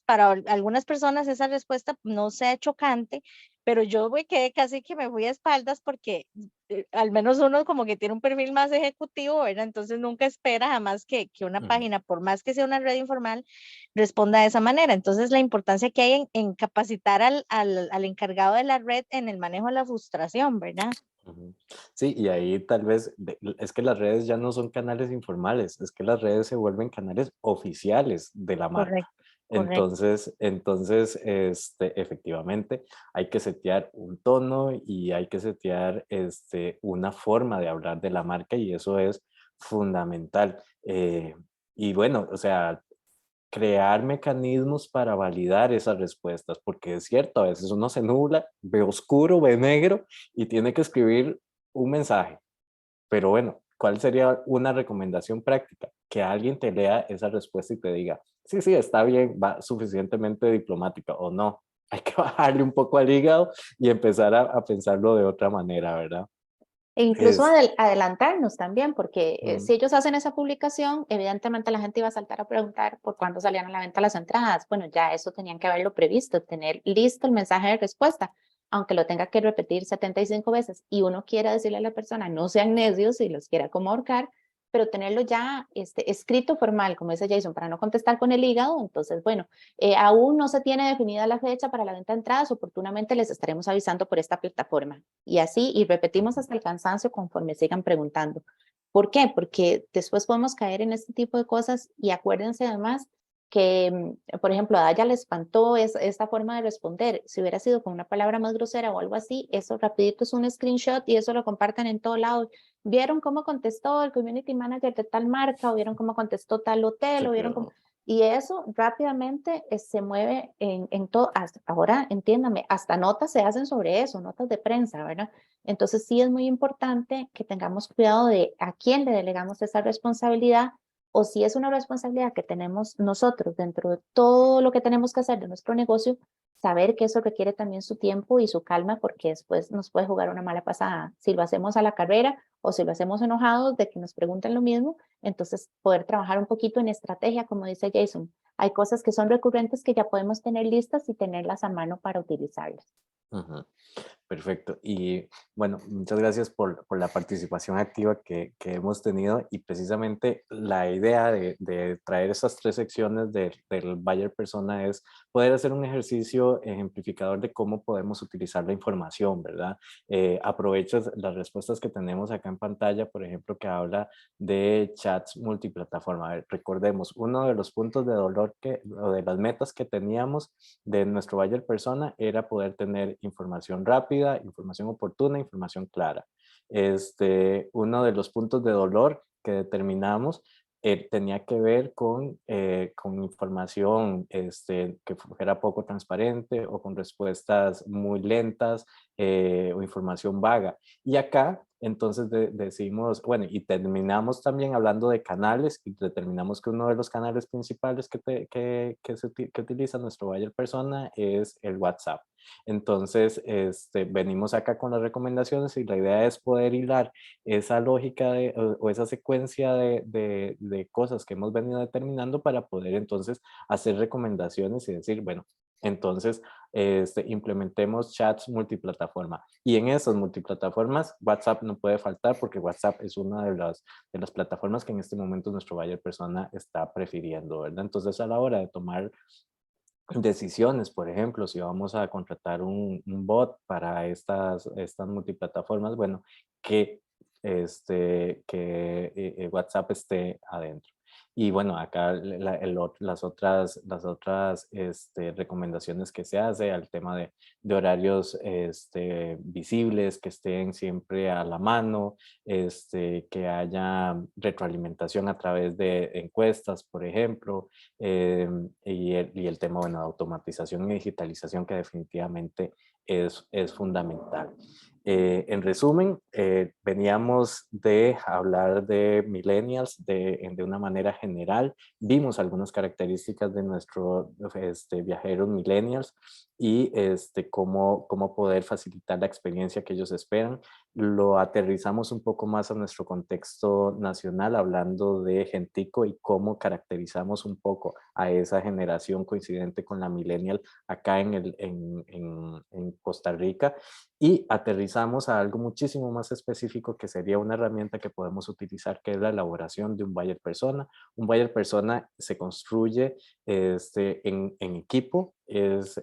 para algunas personas esa respuesta no sea chocante, pero yo me quedé casi que me fui a espaldas porque al menos uno como que tiene un perfil más ejecutivo, ¿verdad? Entonces nunca espera jamás que una página, por más que sea una red informal, responda de esa manera. Entonces la importancia que hay en capacitar al encargado de la red en el manejo de la frustración, ¿verdad? Sí, y ahí tal vez es que las redes ya no son canales informales, es que las redes se vuelven canales oficiales de la marca. Correcto. Correcto. Entonces, efectivamente, hay que setear un tono y hay que setear una forma de hablar de la marca y eso es fundamental. Y bueno, o sea, crear mecanismos para validar esas respuestas, porque es cierto, a veces uno se nubla, ve oscuro, ve negro y tiene que escribir un mensaje. Pero bueno, ¿cuál sería una recomendación práctica? Que alguien te lea esa respuesta y te diga, sí, está bien, va suficientemente diplomática o no. Hay que bajarle un poco al hígado y empezar a pensarlo de otra manera, ¿verdad? E incluso adelantarnos también, porque si ellos hacen esa publicación, evidentemente la gente iba a saltar a preguntar por cuándo salían a la venta las entradas. Bueno, ya eso tenían que haberlo previsto, tener listo el mensaje de respuesta, aunque lo tenga que repetir 75 veces y uno quiera decirle a la persona, no sean necios y los quiera como ahorcar, pero tenerlo ya escrito formal, como dice Jason, para no contestar con el hígado. Entonces, bueno, aún no se tiene definida la fecha para la venta de entradas, oportunamente les estaremos avisando por esta plataforma. Y así, y repetimos hasta el cansancio conforme sigan preguntando. ¿Por qué? Porque después podemos caer en este tipo de cosas y acuérdense además por ejemplo, a Daya le espantó esta forma de responder. Si hubiera sido con una palabra más grosera o algo así, eso rapidito es un screenshot y eso lo comparten en todo lado. ¿Vieron cómo contestó el community manager de tal marca? ¿O vieron cómo contestó tal hotel? Sí, ¿O vieron claro. cómo? Y eso rápidamente se mueve en todo. Ahora, entiéndame, hasta notas se hacen sobre eso, notas de prensa, ¿verdad? Entonces sí es muy importante que tengamos cuidado de a quién le delegamos esa responsabilidad, o si es una responsabilidad que tenemos nosotros dentro de todo lo que tenemos que hacer de nuestro negocio, saber que eso requiere también su tiempo y su calma, porque después nos puede jugar una mala pasada. Si lo hacemos a la carrera o si lo hacemos enojados de que nos pregunten lo mismo, entonces poder trabajar un poquito en estrategia, como dice Jason. Hay cosas que son recurrentes que ya podemos tener listas y tenerlas a mano para utilizarlas. Ujú. Perfecto. Y bueno, muchas gracias por la participación activa que hemos tenido, y precisamente la idea de traer esas 3 secciones del Buyer Persona es poder hacer un ejercicio ejemplificador de cómo podemos utilizar la información, ¿verdad? Aprovecho las respuestas que tenemos acá en pantalla, por ejemplo, que habla de chats multiplataforma. A ver, recordemos, uno de los puntos de dolor o de las metas que teníamos de nuestro Buyer Persona era poder tener información rápida, información oportuna, información clara. Uno de los puntos de dolor que determinamos tenía que ver con información que fuera poco transparente o con respuestas muy lentas o información vaga. Y acá entonces decidimos, bueno, y terminamos también hablando de canales, y determinamos que uno de los canales principales que utiliza nuestro Buyer Persona es el WhatsApp. Entonces, venimos acá con las recomendaciones, y la idea es poder hilar esa lógica o esa secuencia de cosas que hemos venido determinando para poder entonces hacer recomendaciones y decir, bueno, entonces implementemos chats multiplataforma. Y en esas multiplataformas, WhatsApp no puede faltar, porque WhatsApp es una de las plataformas que en este momento nuestro Buyer Persona está prefiriendo, ¿verdad? Entonces, a la hora de tomar decisiones, por ejemplo, si vamos a contratar un bot para estas multiplataformas, bueno, que WhatsApp esté adentro. Y bueno, acá las otras recomendaciones que se hace al tema de horarios visibles, que estén siempre a la mano, que haya retroalimentación a través de encuestas, por ejemplo, y el tema, bueno, de automatización y digitalización, que definitivamente es fundamental. En resumen, veníamos de hablar de millennials de una manera general. Vimos algunas características de nuestros viajeros millennials y cómo poder facilitar la experiencia que ellos esperan. Lo aterrizamos un poco más a nuestro contexto nacional, hablando de Gentico y cómo caracterizamos un poco a esa generación coincidente con la millennial acá en Costa Rica. Y aterrizamos a algo muchísimo más específico, que sería una herramienta que podemos utilizar, que es la elaboración de un Buyer Persona. Un Buyer Persona se construye en equipo, es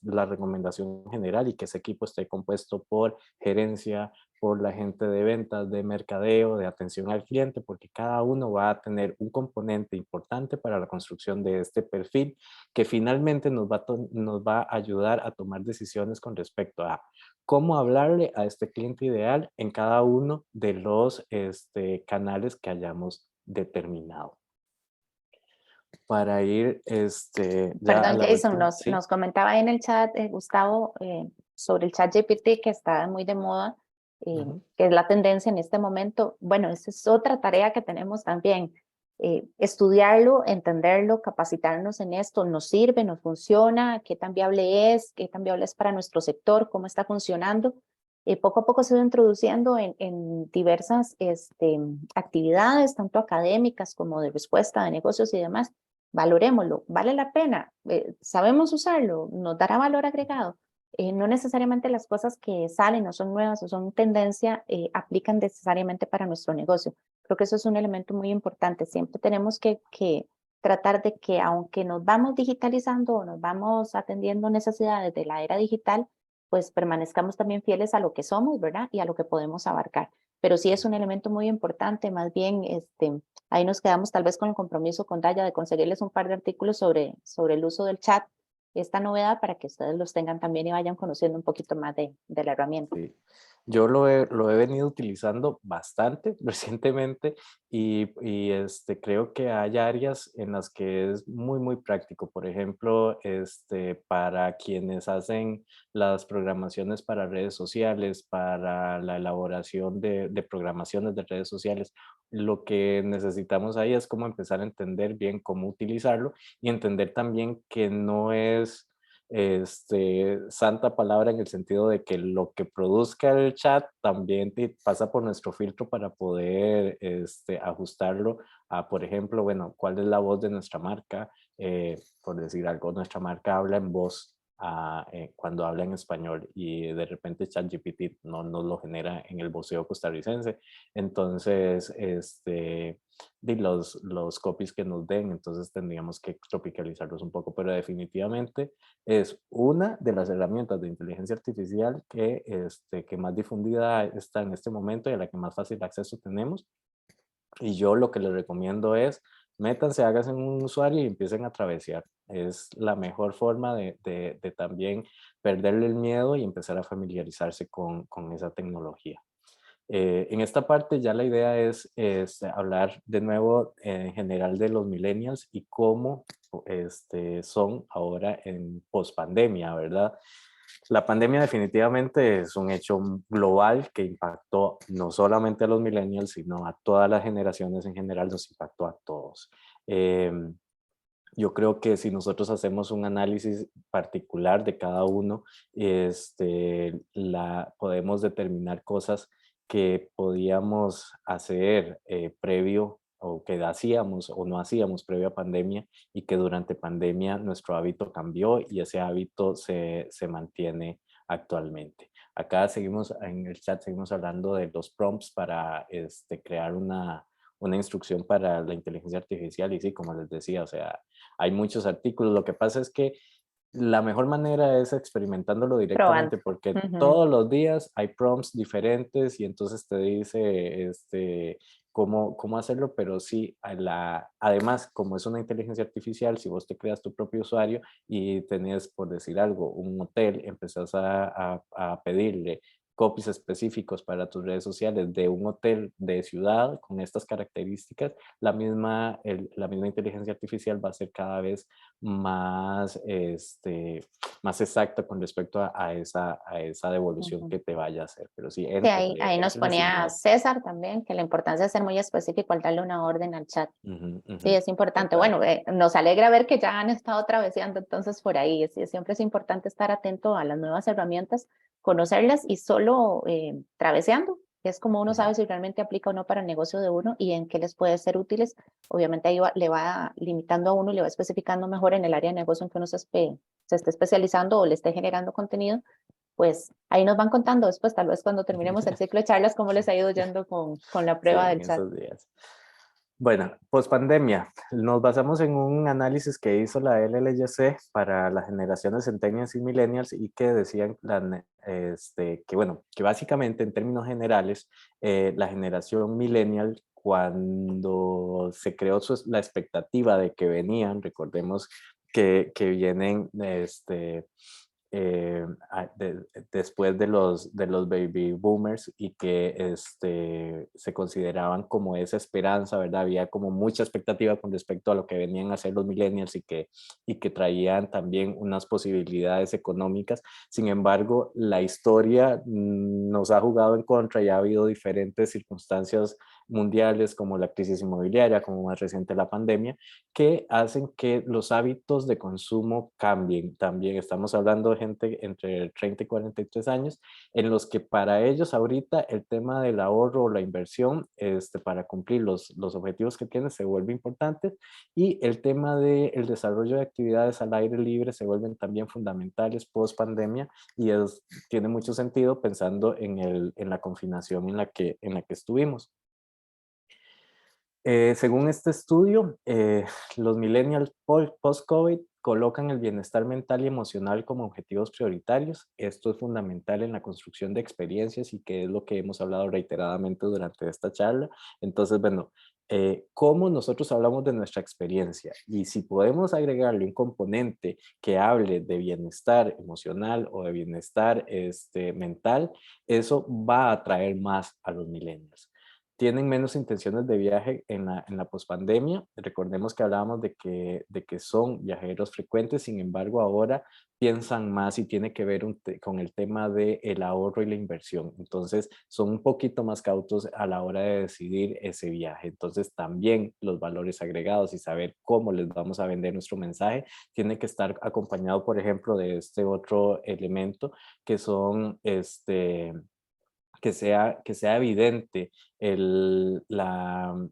la recomendación general, y que ese equipo esté compuesto por gerencia, por la gente de ventas, de mercadeo, de atención al cliente, porque cada uno va a tener un componente importante para la construcción de este perfil, que finalmente nos va a ayudar a tomar decisiones con respecto a cómo hablarle a este cliente ideal en cada uno de los canales que hayamos determinado. Para ir ya a Perdón, la Jason, última, ¿sí? nos comentaba en el chat, Gustavo, sobre el chat GPT, que está muy de moda, que es la tendencia en este momento. Bueno, esa es otra tarea que tenemos también. Estudiarlo, entenderlo, capacitarnos en esto. ¿Nos sirve? ¿Nos funciona? ¿Qué tan viable es? ¿Qué tan viable es para nuestro sector? ¿Cómo está funcionando? Poco a poco se va introduciendo en diversas actividades, tanto académicas como de respuesta de negocios y demás. Valorémoslo, ¿vale la pena? ¿Sabemos usarlo? ¿Nos dará valor agregado? No necesariamente las cosas que salen o son nuevas o son tendencia aplican necesariamente para nuestro negocio. Creo que eso es un elemento muy importante. Siempre tenemos que tratar de que, aunque nos vamos digitalizando o nos vamos atendiendo necesidades de la era digital, pues permanezcamos también fieles a lo que somos, ¿verdad? Y a lo que podemos abarcar. pero sí es un elemento muy importante. Más bien, ahí nos quedamos tal vez con el compromiso con Daya de conseguirles un par de artículos sobre el uso del chat, esta novedad, para que ustedes los tengan también y vayan conociendo un poquito más de la herramienta. Sí. Yo lo he venido utilizando bastante recientemente y creo que hay áreas en las que es muy práctico. Por ejemplo, para quienes hacen las programaciones para redes sociales, para la elaboración de programaciones de redes sociales, lo que necesitamos ahí es cómo empezar a entender bien cómo utilizarlo y entender también que no es santa palabra en el sentido de que lo que produzca el chat también pasa por nuestro filtro para poder ajustarlo a, por ejemplo, bueno, cuál es la voz de nuestra marca. Por decir algo, nuestra marca habla en voz cuando habla en español y de repente ChatGPT no nos lo genera en el voceo costarricense. Entonces, los copies que nos den, entonces tendríamos que tropicalizarlos un poco, pero definitivamente es una de las herramientas de inteligencia artificial que más difundida está en este momento y a la que más fácil acceso tenemos. Y yo lo que les recomiendo es, métanse, háganse un usuario y empiecen a travesear. Es la mejor forma de también perderle el miedo y empezar a familiarizarse con esa tecnología. En esta parte ya la idea es hablar de nuevo en general de los millennials y cómo son ahora en pospandemia, ¿verdad? La pandemia definitivamente es un hecho global que impactó no solamente a los millennials, sino a todas las generaciones en general, nos impactó a todos. Yo creo que si nosotros hacemos un análisis particular de cada uno, podemos determinar cosas que podíamos hacer previo o que hacíamos o no hacíamos previo a pandemia y que durante pandemia nuestro hábito cambió y ese hábito se mantiene actualmente. Acá seguimos, en el chat seguimos hablando de los prompts para crear una instrucción para la inteligencia artificial y sí, como les decía, o sea, hay muchos artículos. Lo que pasa es que la mejor manera es experimentándolo directamente porque todos los días hay prompts diferentes y entonces te dice cómo hacerlo, pero sí, además, como es una inteligencia artificial, si vos te creas tu propio usuario y tenés, por decir algo, un hotel, empezás a pedirle copies específicos para tus redes sociales de un hotel de ciudad con estas características, la misma inteligencia artificial va a ser cada vez más, más exacta con respecto a esa devolución que te vaya a hacer. Pero sí, Sí, ahí nos ponía César también, que la importancia de ser muy específico al darle una orden al chat. Sí, es importante. Bueno, nos alegra ver que ya han estado traveseando entonces por ahí. Siempre es importante estar atento a las nuevas herramientas, conocerlas y solo traveseando, que es como uno sabe si realmente aplica o no para el negocio de uno y en qué les puede ser útiles. Obviamente ahí le va limitando a uno y le va especificando mejor en el área de negocio en que uno se esté especializando o le esté generando contenido. Pues ahí nos van contando después, tal vez cuando terminemos el ciclo de charlas, cómo les ha ido yendo con la prueba del chat. Bueno, pospandemia, nos basamos en un análisis que hizo la LLYC para las generaciones centennials y millennials y que decían que básicamente en términos generales la generación millennial, cuando se creó la expectativa de que venían, recordemos que vienen después de los baby boomers y que se consideraban como esa esperanza, ¿verdad? Había como mucha expectativa con respecto a lo que venían a hacer los millennials y que traían también unas posibilidades económicas. Sin embargo, la historia nos ha jugado en contra y ha habido diferentes circunstancias mundiales como la crisis inmobiliaria, como más reciente la pandemia, que hacen que los hábitos de consumo cambien. También estamos hablando de gente entre 30 y 43 años, en los que para ellos ahorita el tema del ahorro o la inversión para cumplir los objetivos que tienen se vuelve importante y el tema del desarrollo de actividades al aire libre se vuelven también fundamentales post pandemia y tiene mucho sentido pensando en la confinación en la que estuvimos. Según este estudio, los millennials post-COVID colocan el bienestar mental y emocional como objetivos prioritarios. Esto es fundamental en la construcción de experiencias y que es lo que hemos hablado reiteradamente durante esta charla. Entonces, bueno, cómo nosotros hablamos de nuestra experiencia y si podemos agregarle un componente que hable de bienestar emocional o de bienestar mental, eso va a atraer más a los millennials. Tienen menos intenciones de viaje en la pospandemia. Recordemos que hablábamos de que son viajeros frecuentes, sin embargo ahora piensan más y tiene que ver con el tema del ahorro y la inversión. Entonces son un poquito más cautos a la hora de decidir ese viaje. Entonces también los valores agregados y saber cómo les vamos a vender nuestro mensaje tiene que estar acompañado, por ejemplo, de este otro elemento que son que sea evidente el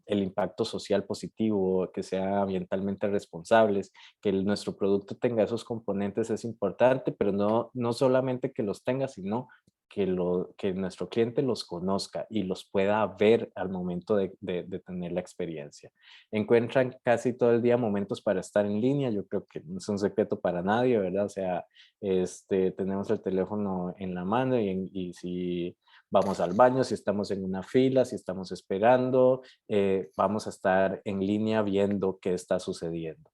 impacto social positivo, que sea ambientalmente responsables, que nuestro producto tenga esos componentes es importante, pero no solamente que los tenga, sino que nuestro cliente los conozca y los pueda ver al momento de tener la experiencia. Encuentran casi todo el día momentos para estar en línea, yo creo que no es un secreto para nadie, ¿verdad? O sea, tenemos el teléfono en la mano y si vamos al baño, si estamos en una fila, si estamos esperando, vamos a estar en línea viendo qué está sucediendo.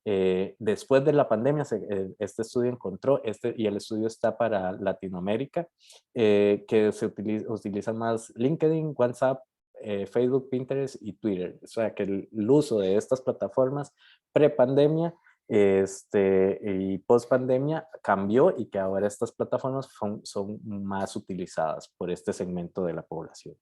Después de la pandemia, este estudio encontró, y el estudio está para Latinoamérica, que se utilizan más LinkedIn, WhatsApp, Facebook, Pinterest y Twitter. O sea que el uso de estas plataformas pre-pandemia y post pandemia cambió y que ahora estas plataformas son más utilizadas por este segmento de la población.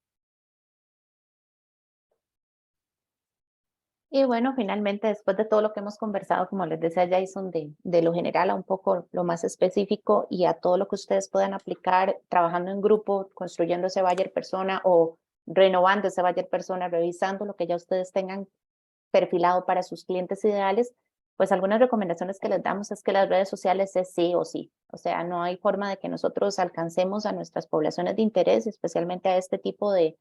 Y bueno, finalmente, después de todo lo que hemos conversado, como les decía Jason, de lo general a un poco lo más específico y a todo lo que ustedes puedan aplicar trabajando en grupo, construyendo ese buyer persona o renovando ese buyer persona, revisando lo que ya ustedes tengan perfilado para sus clientes ideales, pues algunas recomendaciones que les damos es que las redes sociales es sí o sí. O sea, no hay forma de que nosotros alcancemos a nuestras poblaciones de interés, especialmente a este tipo de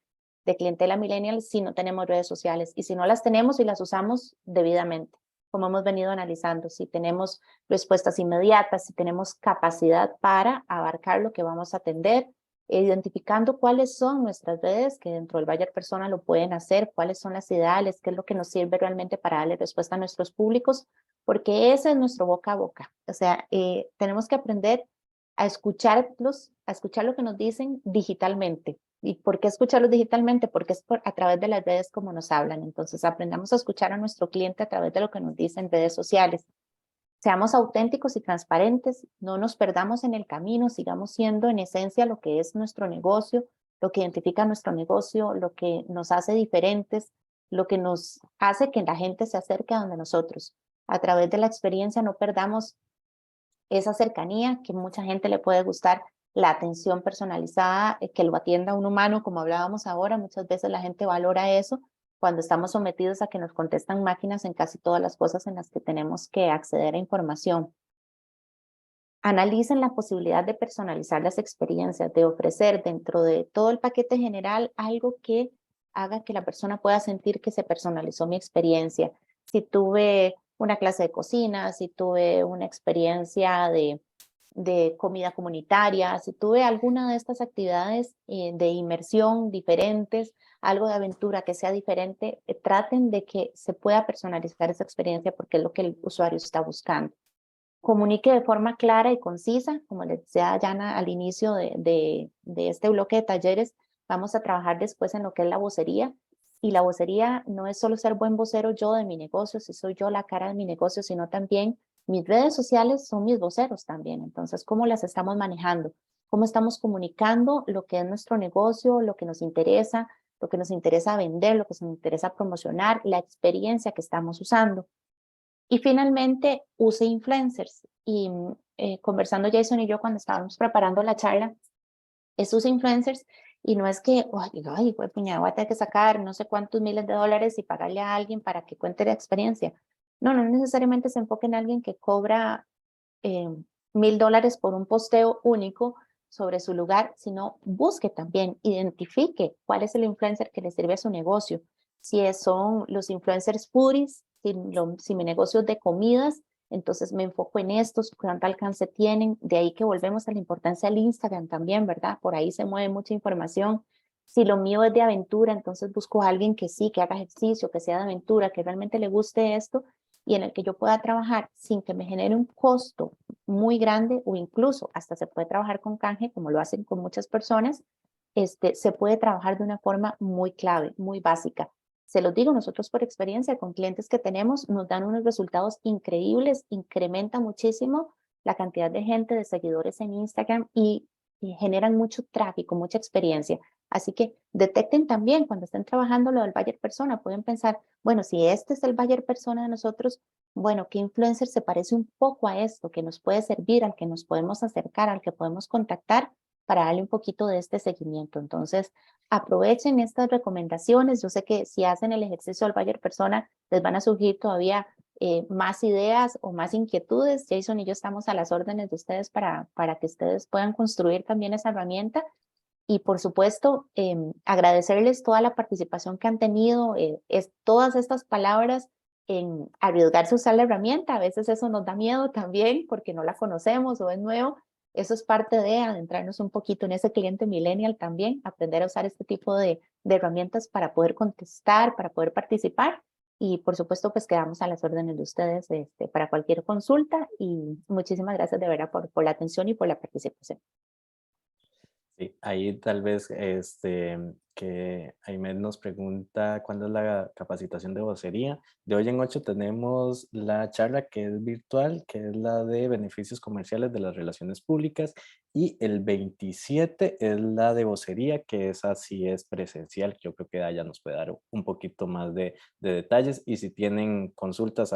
clientela millennial, si no tenemos redes sociales. Y si no las tenemos y las usamos debidamente, como hemos venido analizando, si tenemos respuestas inmediatas, si tenemos capacidad para abarcar lo que vamos a atender, identificando cuáles son nuestras redes que dentro del buyer persona lo pueden hacer, cuáles son las ideales, qué es lo que nos sirve realmente para darle respuesta a nuestros públicos, porque ese es nuestro boca a boca. O sea, tenemos que aprender a escucharlos, a escuchar lo que nos dicen digitalmente. ¿Y por qué escucharlos digitalmente? Porque es a través de las redes como nos hablan. Entonces aprendamos a escuchar a nuestro cliente a través de lo que nos dicen en redes sociales. Seamos auténticos y transparentes, no nos perdamos en el camino, sigamos siendo en esencia lo que es nuestro negocio, lo que identifica nuestro negocio, lo que nos hace diferentes, lo que nos hace que la gente se acerque a donde nosotros. A través de la experiencia no perdamos esa cercanía que mucha gente le puede gustar, la atención personalizada, que lo atienda un humano, como hablábamos ahora, muchas veces la gente valora eso, cuando estamos sometidos a que nos contestan máquinas en casi todas las cosas en las que tenemos que acceder a información. Analicen la posibilidad de personalizar las experiencias, de ofrecer dentro de todo el paquete general algo que haga que la persona pueda sentir que se personalizó mi experiencia. Si tuve una clase de cocina, si tuve una experiencia de comida comunitaria, si tuve alguna de estas actividades de inmersión diferentes, algo de aventura que sea diferente, traten de que se pueda personalizar esa experiencia porque es lo que el usuario está buscando. Comunique de forma clara y concisa, como les decía Yana al inicio de este bloque de talleres, vamos a trabajar después en lo que es la vocería, y la vocería no es solo ser buen vocero yo de mi negocio, si soy yo la cara de mi negocio, sino también mis redes sociales son mis voceros también. Entonces, ¿cómo las estamos manejando? ¿Cómo estamos comunicando lo que es nuestro negocio, lo que nos interesa vender, lo que nos interesa promocionar, la experiencia que estamos usando? Y finalmente, use influencers. Y conversando Jason y yo cuando estábamos preparando la charla, use influencers. Y no es que, ay, pues puñada, voy a tener que sacar no sé cuántos miles de dólares y pagarle a alguien para que cuente la experiencia. No necesariamente se enfoque en alguien que cobra $1,000 por un posteo único sobre su lugar, sino busque también, identifique cuál es el influencer que le sirve a su negocio. son los influencers foodies, si mi negocio es de comidas, entonces me enfoco en estos, cuánto alcance tienen, de ahí que volvemos a la importancia del Instagram también, ¿verdad? Por ahí se mueve mucha información. Si lo mío es de aventura, entonces busco a alguien que sí, que haga ejercicio, que sea de aventura, que realmente le guste esto y en el que yo pueda trabajar sin que me genere un costo muy grande o incluso hasta se puede trabajar con canje, como lo hacen con muchas personas, se puede trabajar de una forma muy clave, muy básica. Se los digo, nosotros por experiencia con clientes que tenemos nos dan unos resultados increíbles, incrementa muchísimo la cantidad de gente, de seguidores en Instagram y generan mucho tráfico, mucha experiencia. Así que detecten también cuando estén trabajando lo del buyer persona, pueden pensar, bueno, si este es el buyer persona de nosotros, bueno, ¿qué influencer se parece un poco a esto, que nos puede servir, al que nos podemos acercar, al que podemos contactar para darle un poquito de este seguimiento? Entonces, aprovechen estas recomendaciones. Yo sé que si hacen el ejercicio del buyer persona, les van a surgir todavía más ideas o más inquietudes. Jason y yo estamos a las órdenes de ustedes para que ustedes puedan construir también esa herramienta. Y por supuesto, agradecerles toda la participación que han tenido, todas estas palabras en arriesgarse a usar la herramienta. A veces eso nos da miedo también porque no la conocemos o es nuevo. Eso es parte de adentrarnos un poquito en ese cliente millennial también, aprender a usar este tipo de herramientas para poder contestar, para poder participar. Y por supuesto, pues quedamos a las órdenes de ustedes para cualquier consulta. Y muchísimas gracias de verdad por la atención y por la participación. Sí, ahí tal vez que Aimed nos pregunta cuándo es la capacitación de vocería. De hoy en 8 tenemos la charla que es virtual, que es la de beneficios comerciales de las relaciones públicas, y el 27 es la de vocería, que esa sí es presencial. Yo creo que Daya nos puede dar un poquito más de detalles, y si tienen consultas,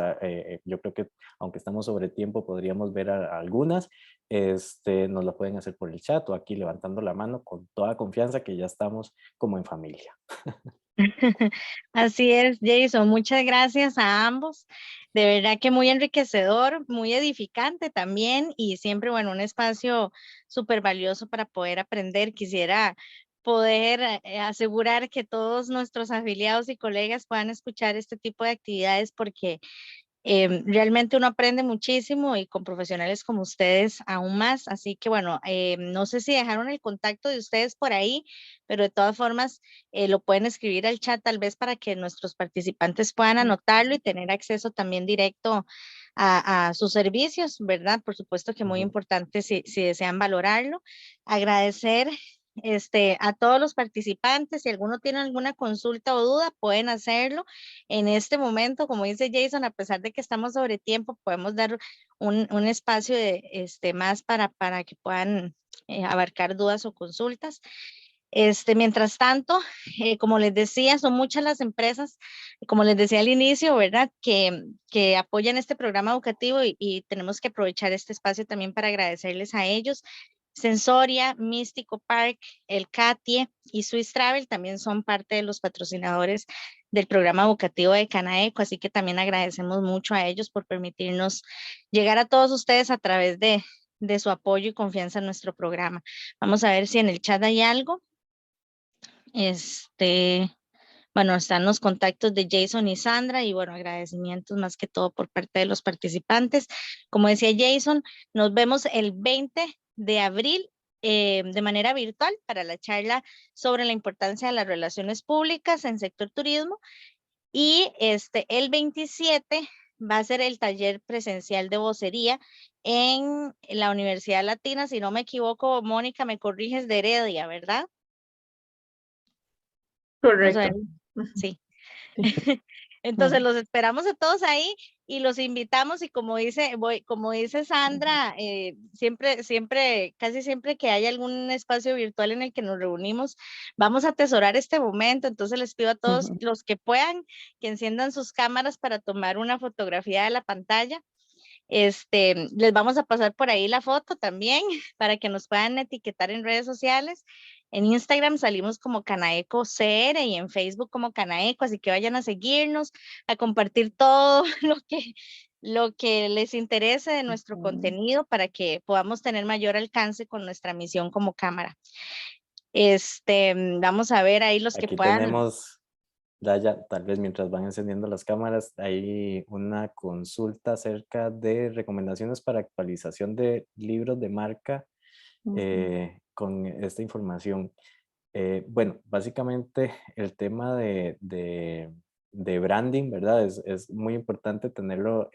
yo creo que aunque estamos sobre tiempo podríamos ver algunas. Nos lo pueden hacer por el chat o aquí levantando la mano con toda confianza, que ya estamos como en familia. Así es, Jason, muchas gracias a ambos. De verdad que muy enriquecedor, muy edificante también y siempre, bueno, un espacio súper valioso para poder aprender. Quisiera poder asegurar que todos nuestros afiliados y colegas puedan escuchar este tipo de actividades porque realmente uno aprende muchísimo y con profesionales como ustedes aún más. Así que bueno, no sé si dejaron el contacto de ustedes por ahí, pero de todas formas lo pueden escribir al chat tal vez para que nuestros participantes puedan anotarlo y tener acceso también directo a sus servicios, ¿verdad? Por supuesto que muy importante si desean valorarlo. Agradecer a todos los participantes. Si alguno tiene alguna consulta o duda, pueden hacerlo en este momento. Como dice Jason, a pesar de que estamos sobre tiempo, podemos dar un espacio más para que puedan abarcar dudas o consultas. Mientras tanto, como les decía, son muchas las empresas, como les decía al inicio, ¿verdad? Que apoyan este programa educativo y tenemos que aprovechar este espacio también para agradecerles a ellos. Sensoria, Místico Park, el CATIE y Swiss Travel también son parte de los patrocinadores del programa educativo de Canaeco, así que también agradecemos mucho a ellos por permitirnos llegar a todos ustedes a través de su apoyo y confianza en nuestro programa. Vamos a ver si en el chat hay algo. Bueno, están los contactos de Jason y Sandra y bueno, agradecimientos más que todo por parte de los participantes. Como decía Jason, nos vemos el 20 de abril de manera virtual para la charla sobre la importancia de las relaciones públicas en sector turismo y el 27 va a ser el taller presencial de vocería en la Universidad Latina, si no me equivoco, Mónica, me corriges, de Heredia, ¿verdad? Vamos a ver. Correcto. Sí. Entonces los esperamos a todos ahí y los invitamos y como dice Sandra, casi siempre que hay algún espacio virtual en el que nos reunimos, vamos a atesorar este momento. Entonces les pido a todos los que puedan que enciendan sus cámaras para tomar una fotografía de la pantalla. Les vamos a pasar por ahí la foto también para que nos puedan etiquetar en redes sociales. En Instagram salimos como Canaeco CR y en Facebook como Canaeco, así que vayan a seguirnos, a compartir todo lo que les interese de nuestro contenido para que podamos tener mayor alcance con nuestra misión como cámara. Vamos a ver ahí los que Aquí puedan. tenemos Daya, tal vez mientras van encendiendo las cámaras, hay una consulta acerca de recomendaciones para actualización de libros de marca con esta información. Bueno, básicamente el tema de branding, ¿verdad? Es muy importante tenerlo,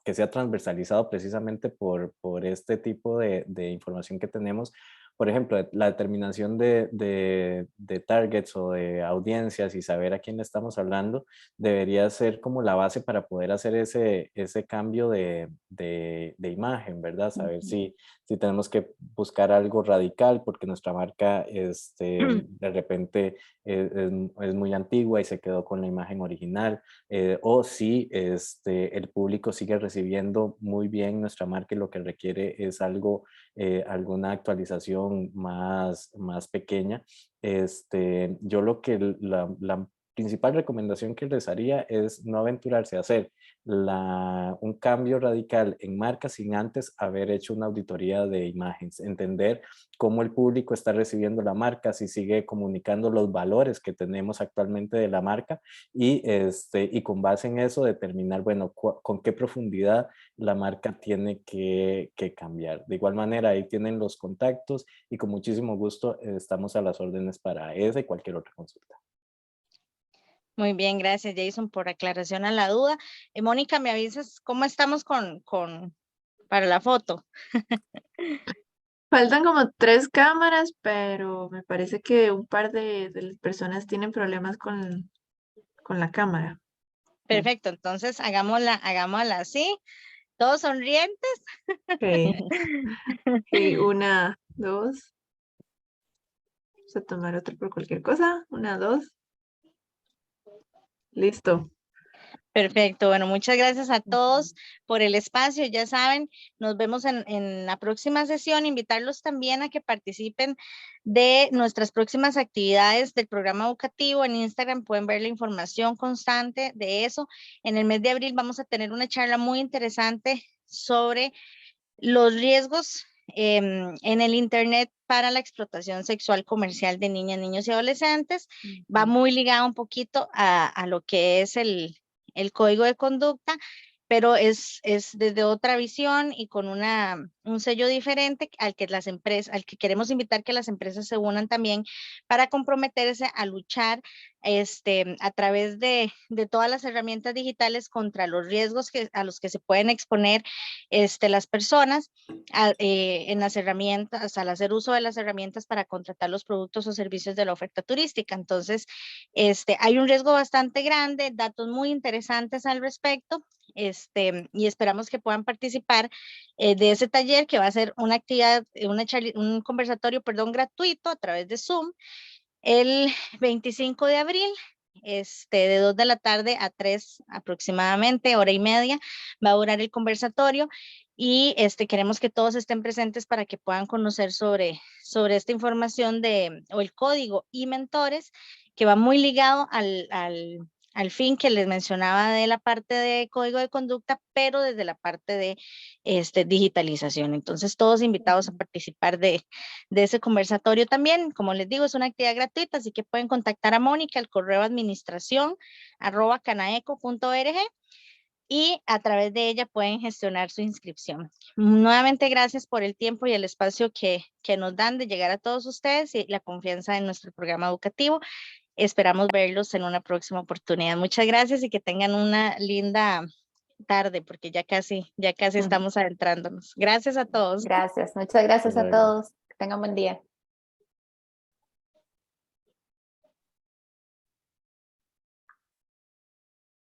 que sea transversalizado precisamente por este tipo de información que tenemos. Por ejemplo, la determinación de targets o de audiencias y saber a quién le estamos hablando debería ser como la base para poder hacer ese cambio de imagen, ¿verdad? Saber si tenemos que buscar algo radical porque nuestra marca de repente es muy antigua y se quedó con la imagen original, o si el público sigue recibiendo muy bien nuestra marca y lo que requiere es algo, alguna actualización más pequeña. Yo lo que la principal recomendación que les haría es no aventurarse a hacer un cambio radical en marca sin antes haber hecho una auditoría de imágenes, entender cómo el público está recibiendo la marca, si sigue comunicando los valores que tenemos actualmente de la marca y con base en eso determinar, bueno, con qué profundidad la marca tiene que cambiar. De igual manera, ahí tienen los contactos y con muchísimo gusto estamos a las órdenes para esa y cualquier otra consulta. Muy bien, gracias Jason por aclaración a la duda. Mónica, ¿me avisas cómo estamos para la foto? Faltan como 3 cámaras, pero me parece que un par de las personas tienen problemas con la cámara. Perfecto, entonces hagámosla así, todos sonrientes. Ok. Sí, 1, 2. Vamos a tomar otro por cualquier cosa. 1, 2. Listo. Perfecto, bueno, muchas gracias a todos por el espacio, ya saben, nos vemos en la próxima sesión, invitarlos también a que participen de nuestras próximas actividades del programa educativo. En Instagram pueden ver la información constante de eso. En el mes de abril vamos a tener una charla muy interesante sobre los riesgos en el Internet para la explotación sexual comercial de niñas, niños y adolescentes. Va muy ligado un poquito a lo que es el código de conducta, pero es desde otra visión y con un sello diferente al que queremos invitar que las empresas se unan también para comprometerse a luchar a través de todas las herramientas digitales contra los riesgos a los que se pueden exponer las personas en las herramientas, al hacer uso de las herramientas para contratar los productos o servicios de la oferta turística. Entonces, hay un riesgo bastante grande, datos muy interesantes al respecto, y esperamos que puedan participar de ese taller que va a ser una actividad, un conversatorio, perdón, gratuito a través de Zoom el 25 de abril, de 2 de la tarde a 3 aproximadamente, hora y media, va a durar el conversatorio y queremos que todos estén presentes para que puedan conocer sobre esta información o el código y mentores, que va muy ligado al fin que les mencionaba de la parte de código de conducta, pero desde la parte de digitalización. Entonces, todos invitados a participar de ese conversatorio también. Como les digo, es una actividad gratuita, así que pueden contactar a Mónica al correo administración@canaeco.org y a través de ella pueden gestionar su inscripción. Nuevamente, gracias por el tiempo y el espacio que nos dan de llegar a todos ustedes y la confianza en nuestro programa educativo. Esperamos verlos en una próxima oportunidad. Muchas gracias y que tengan una linda tarde, porque ya casi estamos adentrándonos. Gracias a todos. Gracias, muchas gracias Hasta a luego. todos. Que tengan buen día.